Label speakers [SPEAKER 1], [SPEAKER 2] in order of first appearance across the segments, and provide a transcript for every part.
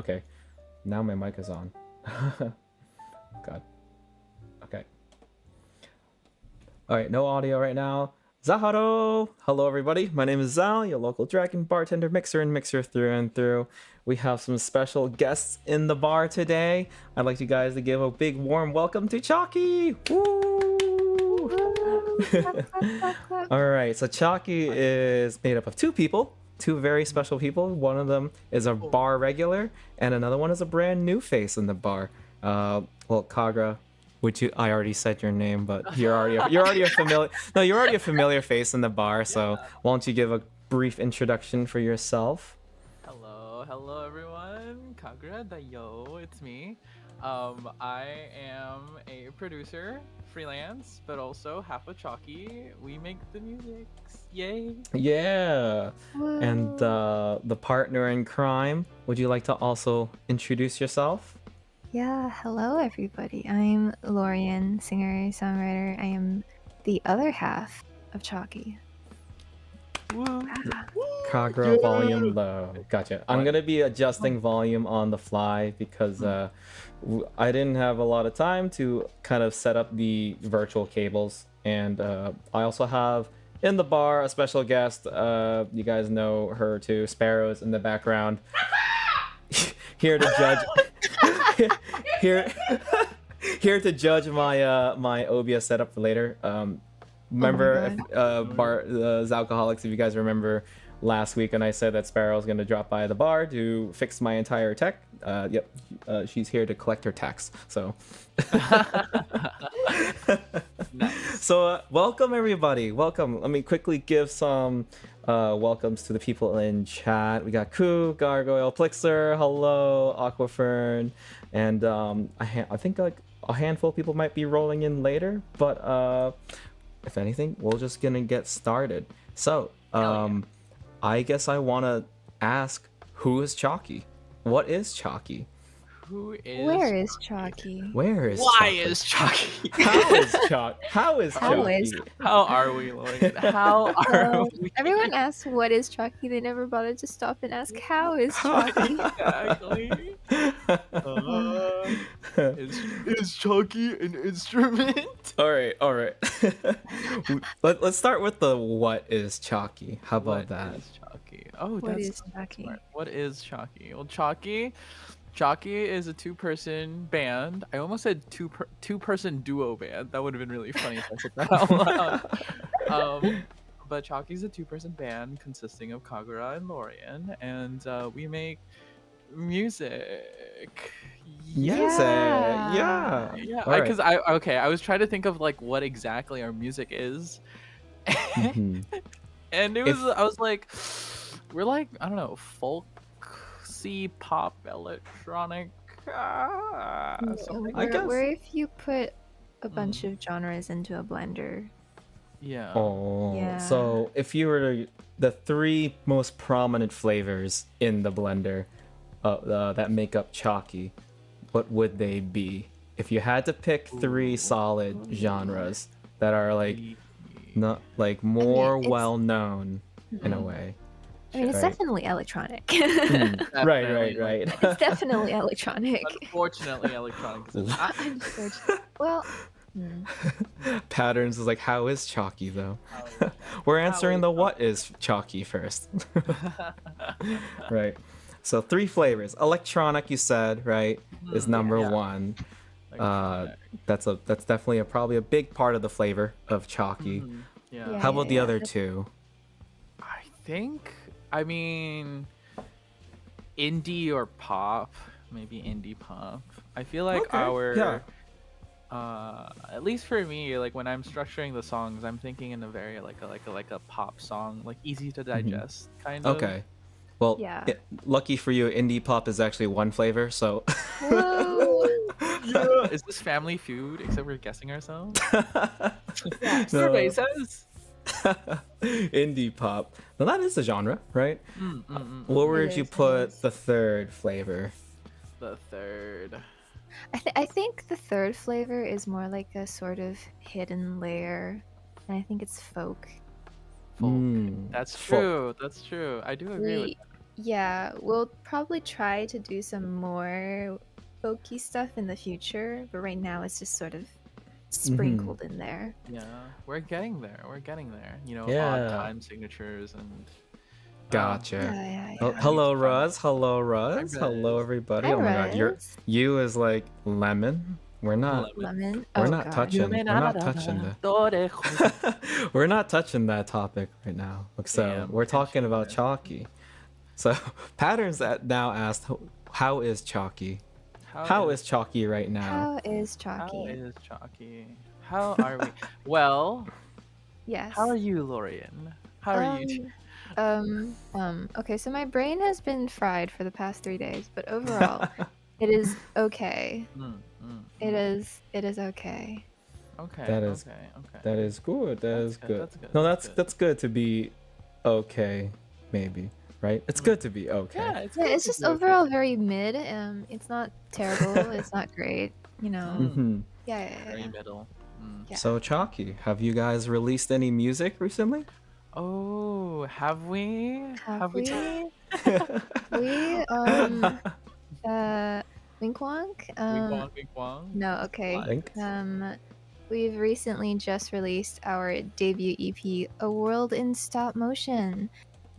[SPEAKER 1] Okay. Now my mic is on. God. Okay. All right, no audio right now. Zaharo! Hello, everybody. My name is Zal, your local dragon bartender, mixer, and mixer through and through. We have some special guests in the bar today. I'd like you guys to give a big warm welcome to Chalky. Woo! All right, so Chalky is made up of two people, two very special people. One of them is a bar regular, and another one is a brand new face in the bar. Well, KAGURA. I already said your name, but you're already a familiar. No, you're already a familiar face in the bar. So why don't you give a brief introduction for yourself?
[SPEAKER 2] Hello everyone. Kagura Dayo, it's me. I am a producer, freelance, but also half a Chalky. We make the music. Yay!
[SPEAKER 1] Yeah.
[SPEAKER 3] Woo.
[SPEAKER 1] And the partner in crime. Would you like to also introduce yourself?
[SPEAKER 3] Yeah, hello everybody. I'm Lorian, singer, songwriter. I am the other half of Chalky.
[SPEAKER 2] Woo!
[SPEAKER 1] KAGURA volume low. Gotcha. I'm gonna be adjusting volume on the fly because I didn't have a lot of time to kind of set up the virtual cables, and I also have in the bar a special guest. You guys know her too. Sparrow's in the background. Here to judge. Here to judge my my OBS setup for later. Remember Zalcoholics, if you guys remember last week when I said that Sparrow was going to drop by the bar to fix my entire tech. Yep, she's here to collect her tax. So
[SPEAKER 2] Nice.
[SPEAKER 1] so welcome everybody. Welcome. Let me quickly give some welcomes to the people in chat. We got Koo, Gargoyle, Plixer, hello, Aquafern, and I think like a handful of people might be rolling in later, but if anything, we're just gonna get started. So I guess I want to ask, who is Chalky? What is Chalky?
[SPEAKER 3] Where is Chalky?
[SPEAKER 1] Where is
[SPEAKER 2] Why
[SPEAKER 1] Chalky?
[SPEAKER 2] is Chalky?
[SPEAKER 1] How is Chalky? How is
[SPEAKER 3] How
[SPEAKER 1] Chalky?
[SPEAKER 3] is-
[SPEAKER 2] How are we, Lorian? How are we?
[SPEAKER 3] Everyone asks what is Chalky. They never bothered to stop and ask how is Chalky.
[SPEAKER 2] Exactly. Is Chalky an instrument?
[SPEAKER 1] All right. Let's start with the what is Chalky. How about that?
[SPEAKER 2] What is Chalky? Oh,
[SPEAKER 3] What
[SPEAKER 2] that's
[SPEAKER 3] is Chalky?
[SPEAKER 2] smart. What is Chalky? Well, Chalky is a two-person band. I almost said two-person duo band. That would have been really funny if I said that out loud. But Chalky's a two-person band consisting of Kagura and Lorian, and we make music.
[SPEAKER 1] Yes. Yeah.
[SPEAKER 2] Yeah,
[SPEAKER 1] All right.
[SPEAKER 2] because I was trying to think of like what exactly our music is,
[SPEAKER 1] Mhm.
[SPEAKER 2] and I was like, we're like, I don't know, folksy pop electronic. Something
[SPEAKER 1] I
[SPEAKER 2] like
[SPEAKER 1] guess-
[SPEAKER 3] Where if you put a bunch of genres into a blender.
[SPEAKER 2] Yeah.
[SPEAKER 1] Oh,
[SPEAKER 3] Yeah.
[SPEAKER 1] so if you were to, the three most prominent flavors in the blender that make up Chalky, what would they be? If you had to pick three solid genres that are like not like more
[SPEAKER 3] it's-
[SPEAKER 1] well known in a way.
[SPEAKER 3] I mean, it's
[SPEAKER 1] Right.
[SPEAKER 3] definitely electronic.
[SPEAKER 1] Right.
[SPEAKER 3] It's definitely electronic.
[SPEAKER 2] Unfortunately, electronic. Is not
[SPEAKER 3] Well,
[SPEAKER 1] Patterns is like, how is Chalky though?
[SPEAKER 2] how-
[SPEAKER 1] We're answering
[SPEAKER 2] is
[SPEAKER 1] the what is Chalky first. Right. So three flavors. Electronic, you said, right, is number
[SPEAKER 2] yeah.
[SPEAKER 1] one.
[SPEAKER 2] electronic.
[SPEAKER 1] That's definitely probably a big part of the flavor of Chalky.
[SPEAKER 2] Yeah.
[SPEAKER 3] Yeah.
[SPEAKER 1] How about the other two?
[SPEAKER 2] I mean, indie or pop, maybe indie pop. I feel like
[SPEAKER 1] Okay,
[SPEAKER 2] at least for me, like when I'm structuring the songs, I'm thinking in a very like a pop song, like easy to digest kind of.
[SPEAKER 1] Okay. Well,
[SPEAKER 3] Yeah.
[SPEAKER 1] lucky for you, indie pop is actually one flavor, so
[SPEAKER 3] whoa.
[SPEAKER 2] Yeah. Is this Family Feud? Except we're guessing ourselves. Survey
[SPEAKER 1] No.
[SPEAKER 2] says.
[SPEAKER 1] Indie pop. Now that is a genre, right? Where would you
[SPEAKER 3] is, it
[SPEAKER 1] put
[SPEAKER 3] is.
[SPEAKER 1] the third flavor?
[SPEAKER 2] The third.
[SPEAKER 3] I think the third flavor is more like a sort of hidden layer, and I think it's folk.
[SPEAKER 2] Folk.
[SPEAKER 1] Mm,
[SPEAKER 2] That's
[SPEAKER 1] folk.
[SPEAKER 2] true. That's true. I do agree with
[SPEAKER 3] We, Yeah, we'll probably try to do some more folky stuff in the future, but right now it's just sort of sprinkled in there.
[SPEAKER 2] Yeah, we're getting there. We're getting there. You know, odd
[SPEAKER 1] Yeah.
[SPEAKER 2] time signatures and
[SPEAKER 1] Gotcha.
[SPEAKER 3] Yeah.
[SPEAKER 1] Hello,
[SPEAKER 2] Fun.
[SPEAKER 1] Ruz. Hello, Ruz.
[SPEAKER 2] Hi,
[SPEAKER 1] Hello,
[SPEAKER 2] Ruz.
[SPEAKER 1] everybody.
[SPEAKER 3] Hi,
[SPEAKER 1] Oh my God,
[SPEAKER 3] Rez.
[SPEAKER 1] you is like lemon. We're not.
[SPEAKER 3] Lemon.
[SPEAKER 1] We're
[SPEAKER 3] Oh
[SPEAKER 1] not
[SPEAKER 3] god.
[SPEAKER 1] touching. We're not touching that. We're not touching that topic right now. So
[SPEAKER 2] Damn,
[SPEAKER 1] we're
[SPEAKER 2] can't
[SPEAKER 1] talking
[SPEAKER 2] you
[SPEAKER 1] about
[SPEAKER 2] win?
[SPEAKER 1] Chalky. So Patterns that now asked, how is Chalky? How is Chalky right now?
[SPEAKER 3] How is
[SPEAKER 2] How
[SPEAKER 3] Chalky?
[SPEAKER 2] is Chalky? How are we? Well,
[SPEAKER 3] Yes.
[SPEAKER 2] how are you, Lorian? How are you?
[SPEAKER 3] Okay, so my brain has been fried for the past 3 days, but overall, it is okay. It is okay.
[SPEAKER 2] Okay.
[SPEAKER 1] That is-
[SPEAKER 2] okay.
[SPEAKER 1] That is good.
[SPEAKER 2] That's good, that's good,
[SPEAKER 1] No,
[SPEAKER 2] that's
[SPEAKER 1] that's good to be okay, maybe. Right? It's good to be okay.
[SPEAKER 2] Yeah, it's
[SPEAKER 3] Yeah,
[SPEAKER 2] good
[SPEAKER 3] it's
[SPEAKER 2] to
[SPEAKER 3] just
[SPEAKER 2] be okay.
[SPEAKER 3] overall very mid. It's not terrible. It's not great. You know.
[SPEAKER 1] Mm-hmm.
[SPEAKER 3] Yeah.
[SPEAKER 2] Very middle.
[SPEAKER 3] Yeah.
[SPEAKER 1] So Chalky, have you guys released any music recently?
[SPEAKER 2] Oh, have we?
[SPEAKER 3] Have we?
[SPEAKER 2] Wink
[SPEAKER 3] We Wink Wonk.
[SPEAKER 2] wong, wink wong.
[SPEAKER 3] No, okay.
[SPEAKER 1] Link?
[SPEAKER 3] We've recently just released our debut EP, A World in Stop Motion.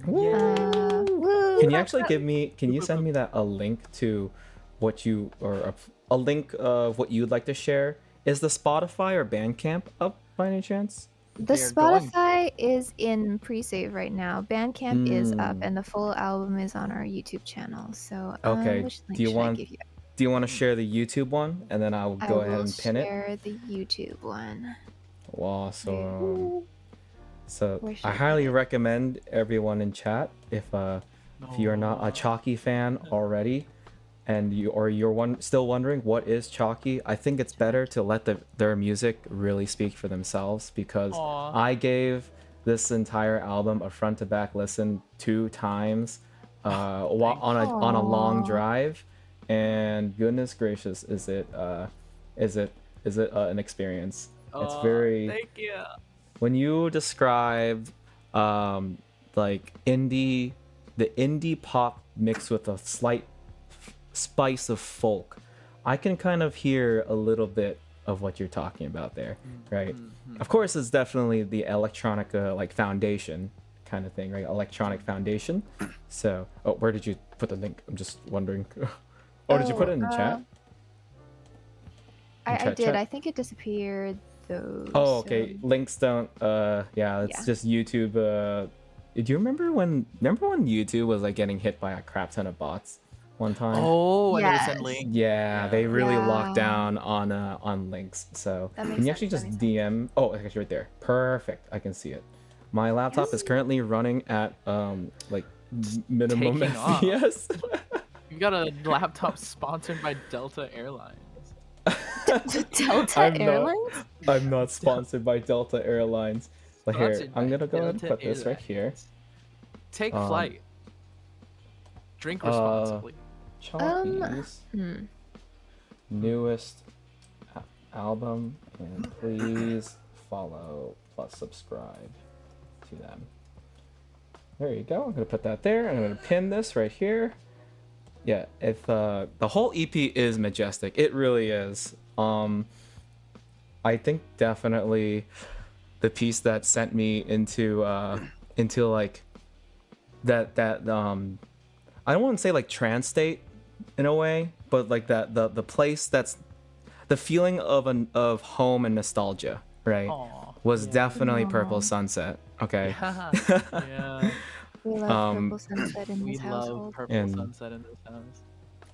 [SPEAKER 1] Woo!
[SPEAKER 3] Woo!
[SPEAKER 1] Can you actually can you send me a link to what you, or a link of what you'd like to share? Is the Spotify or Bandcamp up by any chance?
[SPEAKER 3] The
[SPEAKER 2] They're going-
[SPEAKER 3] Spotify is in pre-save right now. Bandcamp is up,
[SPEAKER 1] Mm.
[SPEAKER 3] and the full album is on our YouTube channel. So,
[SPEAKER 1] Okay,
[SPEAKER 3] which link
[SPEAKER 1] do you
[SPEAKER 3] should I
[SPEAKER 1] want-
[SPEAKER 3] give you?
[SPEAKER 1] Do you want to share the YouTube one, and then I'll
[SPEAKER 3] I
[SPEAKER 1] go
[SPEAKER 3] will
[SPEAKER 1] ahead and pin it?
[SPEAKER 3] share the YouTube one.
[SPEAKER 1] Awesome. So
[SPEAKER 3] Where should
[SPEAKER 1] I
[SPEAKER 3] I
[SPEAKER 1] highly
[SPEAKER 3] put it?
[SPEAKER 1] recommend everyone in chat, if you are not a Chalky fan already, and you're still wondering what is Chalky, I think it's better to let their music really speak for themselves, because
[SPEAKER 2] Aw.
[SPEAKER 1] I gave this entire album a front to back listen 2 times on a long
[SPEAKER 3] Aw.
[SPEAKER 1] drive, and goodness gracious, is it an experience. It's
[SPEAKER 2] Aw,
[SPEAKER 1] very,
[SPEAKER 2] Thank you.
[SPEAKER 1] when you described like the indie pop mixed with a slight spice of folk, I can kind of hear a little bit of what you're talking about there, right? Of course, it's definitely the electronica like foundation kind of thing, right? Electronic foundation. So, where did you put the link? I'm just wondering. Did you put it in the chat?
[SPEAKER 3] I
[SPEAKER 1] chat,
[SPEAKER 3] did.
[SPEAKER 1] chat?
[SPEAKER 3] I think it disappeared though.
[SPEAKER 1] Oh, okay.
[SPEAKER 3] so-
[SPEAKER 1] Links don't. Yeah, it's
[SPEAKER 3] Yeah.
[SPEAKER 1] just YouTube. Do you remember when YouTube was like getting hit by a crap ton of bots one time?
[SPEAKER 2] Oh, and they would send
[SPEAKER 3] Yes.
[SPEAKER 2] links.
[SPEAKER 1] Yeah, they really locked
[SPEAKER 3] Yeah.
[SPEAKER 1] down on links. So
[SPEAKER 3] That makes
[SPEAKER 1] can you
[SPEAKER 3] sense,
[SPEAKER 1] actually
[SPEAKER 3] that
[SPEAKER 1] just
[SPEAKER 3] makes sense.
[SPEAKER 1] DM? Oh, it's actually right there. Perfect. I can see it. My laptop is currently running at like minimum
[SPEAKER 2] Taking off.
[SPEAKER 1] FPS.
[SPEAKER 2] You got a laptop sponsored by Delta Airlines.
[SPEAKER 3] Delta
[SPEAKER 1] I'm not-
[SPEAKER 3] Airlines?
[SPEAKER 1] I'm not sponsored by Delta Airlines. But here,
[SPEAKER 2] Sponsored
[SPEAKER 1] I'm
[SPEAKER 2] by
[SPEAKER 1] gonna go ahead and
[SPEAKER 2] Delta
[SPEAKER 1] put this right here.
[SPEAKER 2] Airlines. Take
[SPEAKER 1] Um,
[SPEAKER 2] flight. Drink responsibly.
[SPEAKER 1] Chalky's
[SPEAKER 3] Hmm.
[SPEAKER 1] newest album, and please follow plus subscribe to them. There you go. I'm gonna put that there. I'm gonna pin this right here. Yeah, if the whole EP is majestic, it really is. I think definitely the piece that sent me into like that I don't want to say like trance state in a way, but like that the place that's the feeling of home and nostalgia, right?
[SPEAKER 2] Aw,
[SPEAKER 1] Was
[SPEAKER 2] yeah.
[SPEAKER 1] definitely Purple
[SPEAKER 3] Aw.
[SPEAKER 1] Sunset. Okay.
[SPEAKER 2] Yeah.
[SPEAKER 3] We love
[SPEAKER 1] Um,
[SPEAKER 3] Purple Sunset in
[SPEAKER 2] We
[SPEAKER 3] this
[SPEAKER 2] love
[SPEAKER 3] household.
[SPEAKER 2] Purple
[SPEAKER 1] And-
[SPEAKER 2] Sunset in this house.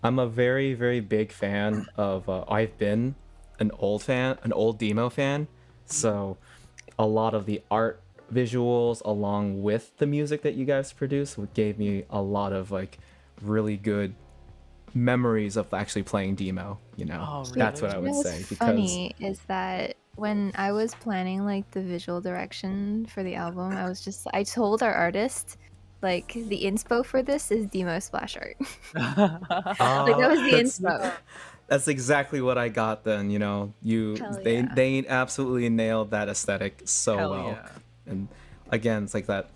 [SPEAKER 1] I'm a very, very big fan of. I've been an old demo fan. So, a lot of the art visuals, along with the music that you guys produce, gave me a lot of like really good memories of actually playing demo. You know,
[SPEAKER 2] Oh,
[SPEAKER 1] that's what I
[SPEAKER 2] really?
[SPEAKER 1] would say.
[SPEAKER 3] What's
[SPEAKER 1] Because
[SPEAKER 3] funny is that when I was planning like the visual direction for the album, I told our artist like the inspo for this is demo splash art. Like that was the
[SPEAKER 1] that's-
[SPEAKER 3] inspo.
[SPEAKER 1] That's exactly what I got then. You know,
[SPEAKER 3] Hell
[SPEAKER 1] they
[SPEAKER 3] yeah.
[SPEAKER 1] they absolutely nailed that aesthetic so
[SPEAKER 2] Hell
[SPEAKER 1] well.
[SPEAKER 2] yeah.
[SPEAKER 1] And again, it's like that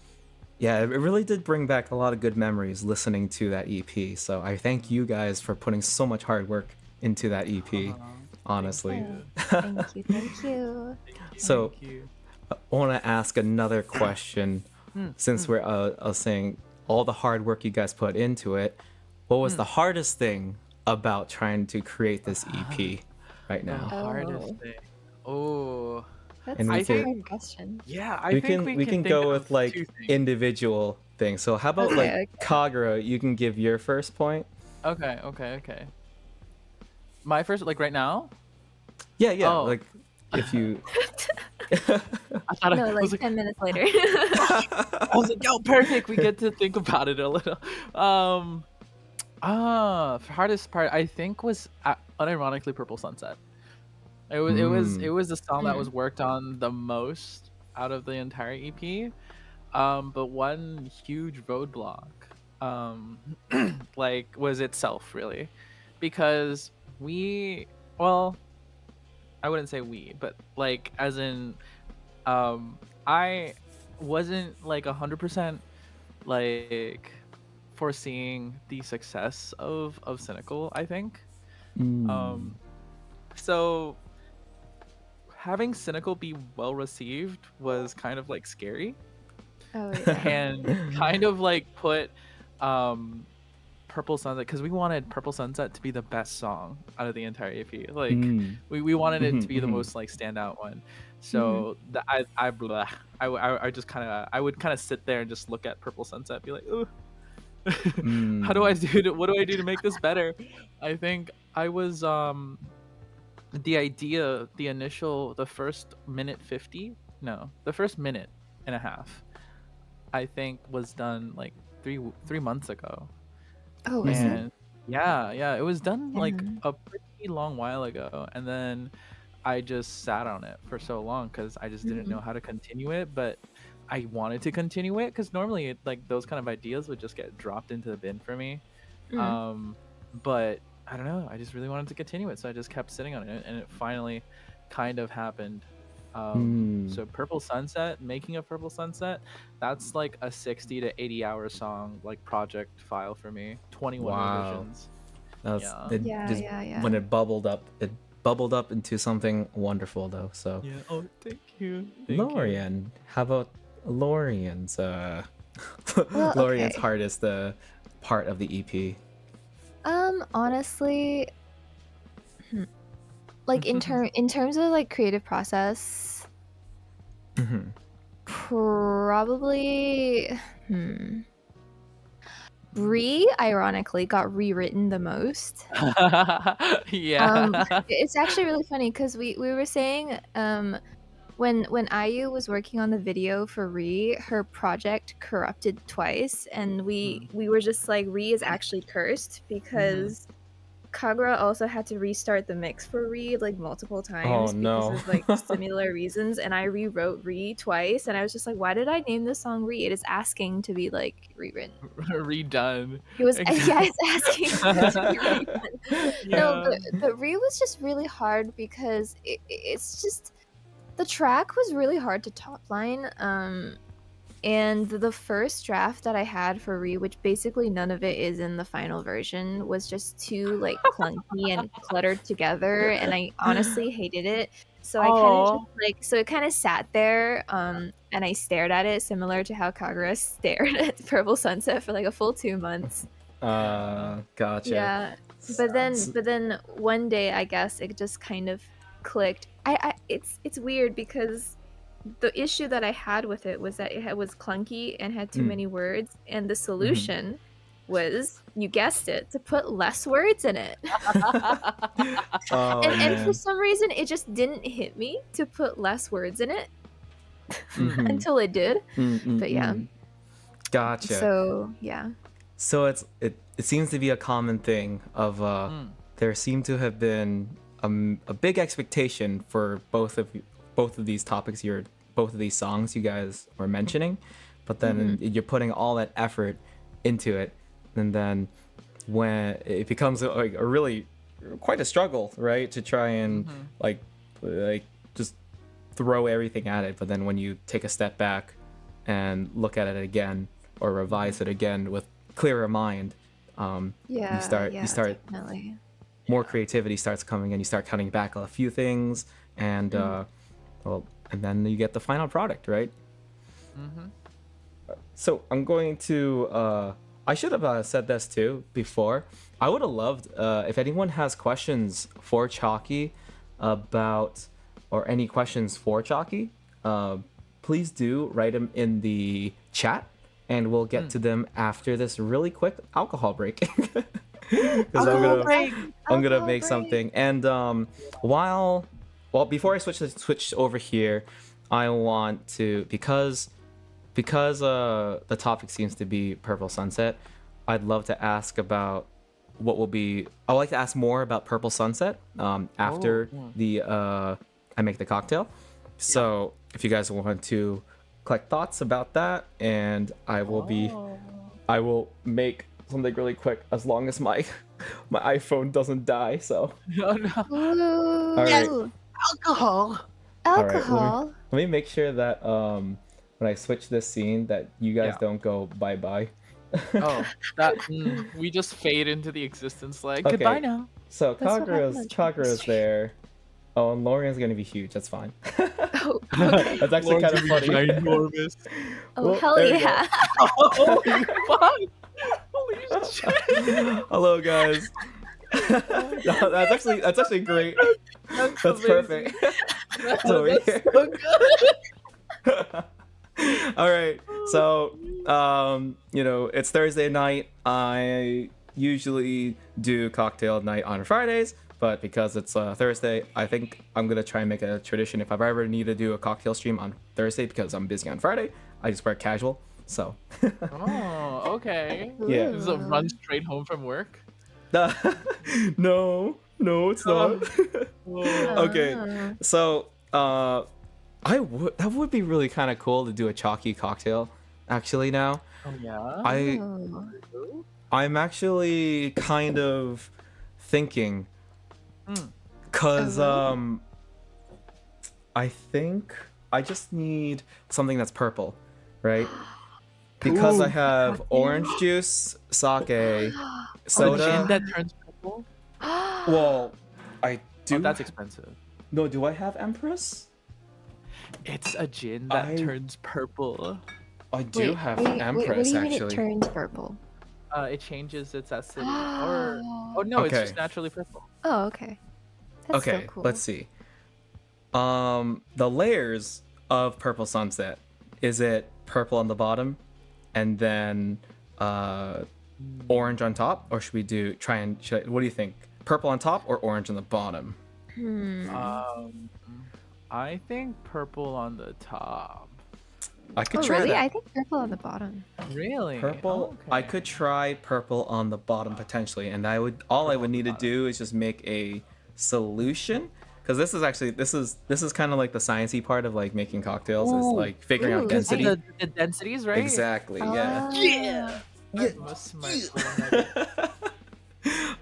[SPEAKER 1] Yeah, it really did bring back a lot of good memories listening to that EP. So I thank you guys for putting so much hard work into that EP,
[SPEAKER 2] Thank
[SPEAKER 1] honestly.
[SPEAKER 3] Oh,
[SPEAKER 2] you.
[SPEAKER 3] thank you, thank you.
[SPEAKER 2] Thank you.
[SPEAKER 1] So
[SPEAKER 2] Thank you.
[SPEAKER 1] I want to ask another question.
[SPEAKER 2] Mm,
[SPEAKER 1] Since
[SPEAKER 2] mm,
[SPEAKER 1] we're I was saying all the hard work you guys put into it, what was the
[SPEAKER 2] mm.
[SPEAKER 1] hardest thing about trying to create this EP right
[SPEAKER 2] The
[SPEAKER 1] now?
[SPEAKER 2] hardest
[SPEAKER 3] Oh,
[SPEAKER 2] thing. Oh,
[SPEAKER 3] that's
[SPEAKER 1] And we
[SPEAKER 2] I
[SPEAKER 3] that's a
[SPEAKER 1] can
[SPEAKER 3] hard
[SPEAKER 2] think,
[SPEAKER 3] question.
[SPEAKER 2] yeah, I
[SPEAKER 1] we
[SPEAKER 2] think
[SPEAKER 1] can
[SPEAKER 2] we
[SPEAKER 1] we
[SPEAKER 2] can
[SPEAKER 1] can
[SPEAKER 2] think
[SPEAKER 1] go
[SPEAKER 2] of
[SPEAKER 1] with like
[SPEAKER 2] two things.
[SPEAKER 1] individual things. So how about like
[SPEAKER 3] Okay,
[SPEAKER 1] Kagura, you can give your first point?
[SPEAKER 2] Okay, okay, okay. My first, like right now?
[SPEAKER 1] Yeah, yeah,
[SPEAKER 2] Oh,
[SPEAKER 1] like if you
[SPEAKER 2] I thought
[SPEAKER 3] no,
[SPEAKER 2] I
[SPEAKER 3] like
[SPEAKER 2] was like,
[SPEAKER 3] 10 minutes later.
[SPEAKER 2] I was like, yo, perfect. We get to think about it a little. Um, hardest part I think was unironically Purple Sunset. It
[SPEAKER 1] mm,
[SPEAKER 2] was the song that
[SPEAKER 3] Mm.
[SPEAKER 2] was worked on the most out of the entire EP. But one huge roadblock, um, like was itself really, because well, I wouldn't say we, but like as in, I wasn't like 100% like foreseeing the success of Cynical, I think.
[SPEAKER 1] mm.
[SPEAKER 2] Um, so having Cynical be well received was kind of like scary
[SPEAKER 3] Oh yeah.
[SPEAKER 2] and kind of like put um Purple Sunset, because we wanted Purple Sunset to be the best song out of the entire EP. Like
[SPEAKER 1] Mm,
[SPEAKER 2] we wanted it to
[SPEAKER 1] mhm,
[SPEAKER 2] be the
[SPEAKER 1] mhm,
[SPEAKER 2] most like standout one.
[SPEAKER 3] Hmm.
[SPEAKER 2] So I just kind of I would kind of sit there and just look at Purple Sunset, be like, ooh, how do I
[SPEAKER 1] mm,
[SPEAKER 2] what do I do to make this better? I think I was the idea, the first minute 50, no, the first minute and a half, I think was done like 3 months ago.
[SPEAKER 3] Oh, was it?
[SPEAKER 1] mhm,
[SPEAKER 2] And yeah, it was done like
[SPEAKER 3] Damn.
[SPEAKER 2] a pretty long while ago, and then I just sat on it for so long because I just didn't
[SPEAKER 3] Hmm.
[SPEAKER 2] know how to continue it, but I wanted to continue it because normally like those kind of ideas would just get dropped into the bin for me.
[SPEAKER 3] Mm.
[SPEAKER 2] um but I don't know, I just really wanted to continue it, so I just kept sitting on it, and it finally kind of happened.
[SPEAKER 1] mm.
[SPEAKER 2] So Purple Sunset, making a Purple Sunset, that's like a 60 to 80 hour song like project file for me, 21
[SPEAKER 1] Wow.
[SPEAKER 2] revisions.
[SPEAKER 1] That's
[SPEAKER 2] Yeah.
[SPEAKER 1] it.
[SPEAKER 3] Yeah,
[SPEAKER 1] Just
[SPEAKER 3] yeah,
[SPEAKER 1] when
[SPEAKER 3] yeah.
[SPEAKER 1] it bubbled up into something wonderful, though. So,
[SPEAKER 2] Yeah. Oh, thank you. Thank you.
[SPEAKER 1] Lorian, how about Lorian's
[SPEAKER 3] Well,
[SPEAKER 1] Lorian's
[SPEAKER 3] okay.
[SPEAKER 1] hardest part of the EP?
[SPEAKER 3] Honestly, hmm, like in terms of like creative process,
[SPEAKER 1] Mhm.
[SPEAKER 3] probably ironically got rewritten the most. Um,
[SPEAKER 2] Yeah.
[SPEAKER 3] it's actually really funny because we were saying when IU was working on the video for her project corrupted twice, and
[SPEAKER 2] Mm.
[SPEAKER 3] we were just like, is actually cursed
[SPEAKER 2] Mhm.
[SPEAKER 3] because Kagura also had to restart the mix for like multiple
[SPEAKER 1] Oh
[SPEAKER 3] times because
[SPEAKER 1] no.
[SPEAKER 3] of like similar reasons, and I rewrote twice, and I was just like, why did I name this song It is asking to be like rewritten.
[SPEAKER 2] Redone.
[SPEAKER 3] It was yeah,
[SPEAKER 2] Exactly.
[SPEAKER 3] it's asking to be redone. No,
[SPEAKER 2] Yeah.
[SPEAKER 3] but was just really hard because it's just the track was really hard to top line. And the first draft that I had for which basically none of it is in the final version, was just too like clunky and cluttered together, and I honestly hated it. So I kind of just
[SPEAKER 2] Oh.
[SPEAKER 3] like, so it kind of sat there, and I stared at it, similar to how Kagura stared at Purple Sunset for like a full 2 months.
[SPEAKER 2] Yeah.
[SPEAKER 1] Gotcha.
[SPEAKER 3] Yeah,
[SPEAKER 1] S- s-
[SPEAKER 3] but then one day I guess it just kind of clicked. It's weird because the issue that I had with it was that was clunky and had too
[SPEAKER 1] mm,
[SPEAKER 3] many words, and the
[SPEAKER 1] mhm.
[SPEAKER 3] solution was, you guessed it, to put less words in it.
[SPEAKER 1] Oh
[SPEAKER 3] And for
[SPEAKER 1] man.
[SPEAKER 3] some reason it just didn't hit me to put less words in it
[SPEAKER 2] Mm.
[SPEAKER 1] Mhm.
[SPEAKER 3] until it did.
[SPEAKER 1] Mm, mm,
[SPEAKER 3] But yeah.
[SPEAKER 1] mm. Gotcha.
[SPEAKER 3] So, yeah.
[SPEAKER 1] So it seems to be a common thing of
[SPEAKER 2] Mm.
[SPEAKER 1] there seem to have been a big expectation for both of these topics both of these songs you guys were mentioning, but then
[SPEAKER 3] Mhm.
[SPEAKER 1] you're putting all that effort into it, and then when it becomes like a really quite a struggle, right, to try and
[SPEAKER 2] Mhm.
[SPEAKER 1] like just throw everything at it, but then when you take a step back and look at it again or revise it again with clearer mind,
[SPEAKER 3] Yeah.
[SPEAKER 1] you start
[SPEAKER 3] Definitely.
[SPEAKER 1] more creativity starts coming in. You start cutting back a few things, and well, and then you get the final product, right?
[SPEAKER 2] Mm-hmm.
[SPEAKER 1] So I'm going to. I should have said this too before. I would have loved if anyone has questions for Chalky about, or any questions for Chalky. Please do write them in the chat, and we'll get to them after this really quick alcohol break. Because I'm gonna make something. And well, before I switch over here, I want to, because the topic seems to be Purple Sunset, I'd love to ask about what will be. I would like to ask more about Purple Sunset after I make the cocktail. So if you guys want to collect thoughts about that, and I will make something really quick as long as my iPhone doesn't die. So
[SPEAKER 2] No, no.
[SPEAKER 3] Ooh.
[SPEAKER 1] All right.
[SPEAKER 2] Alcohol.
[SPEAKER 1] all right,
[SPEAKER 3] Alcohol.
[SPEAKER 1] let me make sure that when I switch this scene that you guys don't go bye.
[SPEAKER 2] Oh, that we just fade into the existence. Like
[SPEAKER 1] Okay.
[SPEAKER 2] goodbye now.
[SPEAKER 1] So
[SPEAKER 3] That's what happened on
[SPEAKER 1] Kagura's there. Oh, and Lorian's gonna be huge. That's fine.
[SPEAKER 3] Oh, okay.
[SPEAKER 1] That's actually kind of funny.
[SPEAKER 2] Ginormous.
[SPEAKER 3] Oh,
[SPEAKER 1] Well,
[SPEAKER 3] hell
[SPEAKER 1] there you
[SPEAKER 3] yeah.
[SPEAKER 2] Holy fuck! Holy shit!
[SPEAKER 1] Hello, guys. No, that's actually great. That's
[SPEAKER 2] amazing.
[SPEAKER 1] perfect.
[SPEAKER 2] That's
[SPEAKER 1] over here.
[SPEAKER 2] so good.
[SPEAKER 1] All right. So, it's Thursday night. I usually do cocktail night on Fridays, but because it's Thursday, I think I'm gonna try and make a tradition. If I ever need to do a cocktail stream on Thursday because I'm busy on Friday, I just wear casual. So.
[SPEAKER 2] Oh, okay.
[SPEAKER 1] Yeah.
[SPEAKER 2] Is it run straight home from work?
[SPEAKER 1] No, it's not. Okay.
[SPEAKER 3] Oh.
[SPEAKER 1] So, that would be really kind of cool to do a chalky cocktail. Actually, now
[SPEAKER 2] Oh yeah.
[SPEAKER 3] Oh.
[SPEAKER 1] I'm actually kind of thinking, cause
[SPEAKER 3] Oh.
[SPEAKER 1] I think I just need something that's purple, right? Because I have orange juice, sake, soda.
[SPEAKER 2] gin that turns purple.
[SPEAKER 1] Well, I do.
[SPEAKER 2] Oh, that's expensive.
[SPEAKER 1] No, do I have Empress?
[SPEAKER 2] It's a gin that
[SPEAKER 1] I-
[SPEAKER 2] turns purple.
[SPEAKER 1] I do have
[SPEAKER 3] what do
[SPEAKER 1] Empress,
[SPEAKER 3] you mean
[SPEAKER 1] actually.
[SPEAKER 3] it turns purple?
[SPEAKER 2] It changes its acidity, or oh no, it's
[SPEAKER 1] Okay.
[SPEAKER 2] just naturally purple.
[SPEAKER 3] Oh, okay. That's
[SPEAKER 1] Okay,
[SPEAKER 3] so cool.
[SPEAKER 1] let's see. The layers of Purple Sunset. Is it purple on the bottom, and then orange on top, or should we what do you think? Purple on top or orange on the bottom?
[SPEAKER 2] I think purple on the top.
[SPEAKER 1] I could
[SPEAKER 3] Oh,
[SPEAKER 1] try
[SPEAKER 3] really?
[SPEAKER 1] that.
[SPEAKER 3] I think purple on the bottom.
[SPEAKER 2] Really?
[SPEAKER 1] Purple.
[SPEAKER 2] Okay.
[SPEAKER 1] I could try purple on the bottom potentially, and I would need to do is just make a solution, because this is kind of like the sciencey part of like making cocktails, is
[SPEAKER 2] Ooh.
[SPEAKER 1] like figuring out
[SPEAKER 3] Ooh,
[SPEAKER 1] density.
[SPEAKER 2] The densities, right?
[SPEAKER 1] Exactly. Yeah.
[SPEAKER 2] Yeah.
[SPEAKER 1] Yeah.
[SPEAKER 2] I'm a smart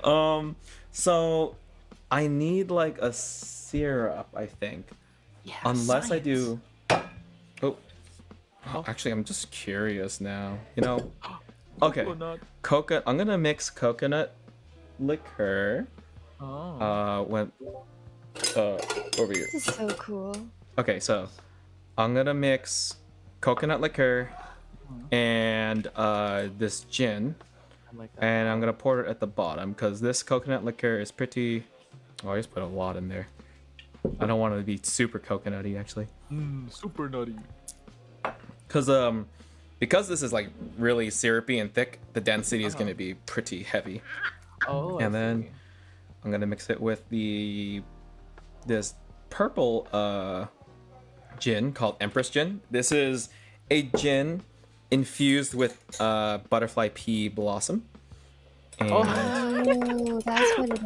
[SPEAKER 2] one.
[SPEAKER 1] So I need like a syrup, I think.
[SPEAKER 2] Yeah,
[SPEAKER 1] Unless I do.
[SPEAKER 2] science.
[SPEAKER 1] Oh, actually, I'm just curious now. Okay.
[SPEAKER 2] Coconut.
[SPEAKER 1] Coconut. I'm gonna mix coconut liquor.
[SPEAKER 2] Oh.
[SPEAKER 1] Over here.
[SPEAKER 3] This is so cool.
[SPEAKER 1] Okay, so I'm gonna mix coconut liquor and this gin,
[SPEAKER 2] I like that.
[SPEAKER 1] and I'm gonna pour it at the bottom because this coconut liquor is pretty. Oh, I just put a lot in there. I don't want it to be super coconutty, actually.
[SPEAKER 2] Super nutty.
[SPEAKER 1] Because this is like really syrupy and thick, the density is gonna be pretty heavy.
[SPEAKER 2] Oh.
[SPEAKER 1] And then I'm gonna mix it with this purple gin called Empress Gin. This is a gin infused with butterfly pea blossom. And
[SPEAKER 3] Oh, that's what it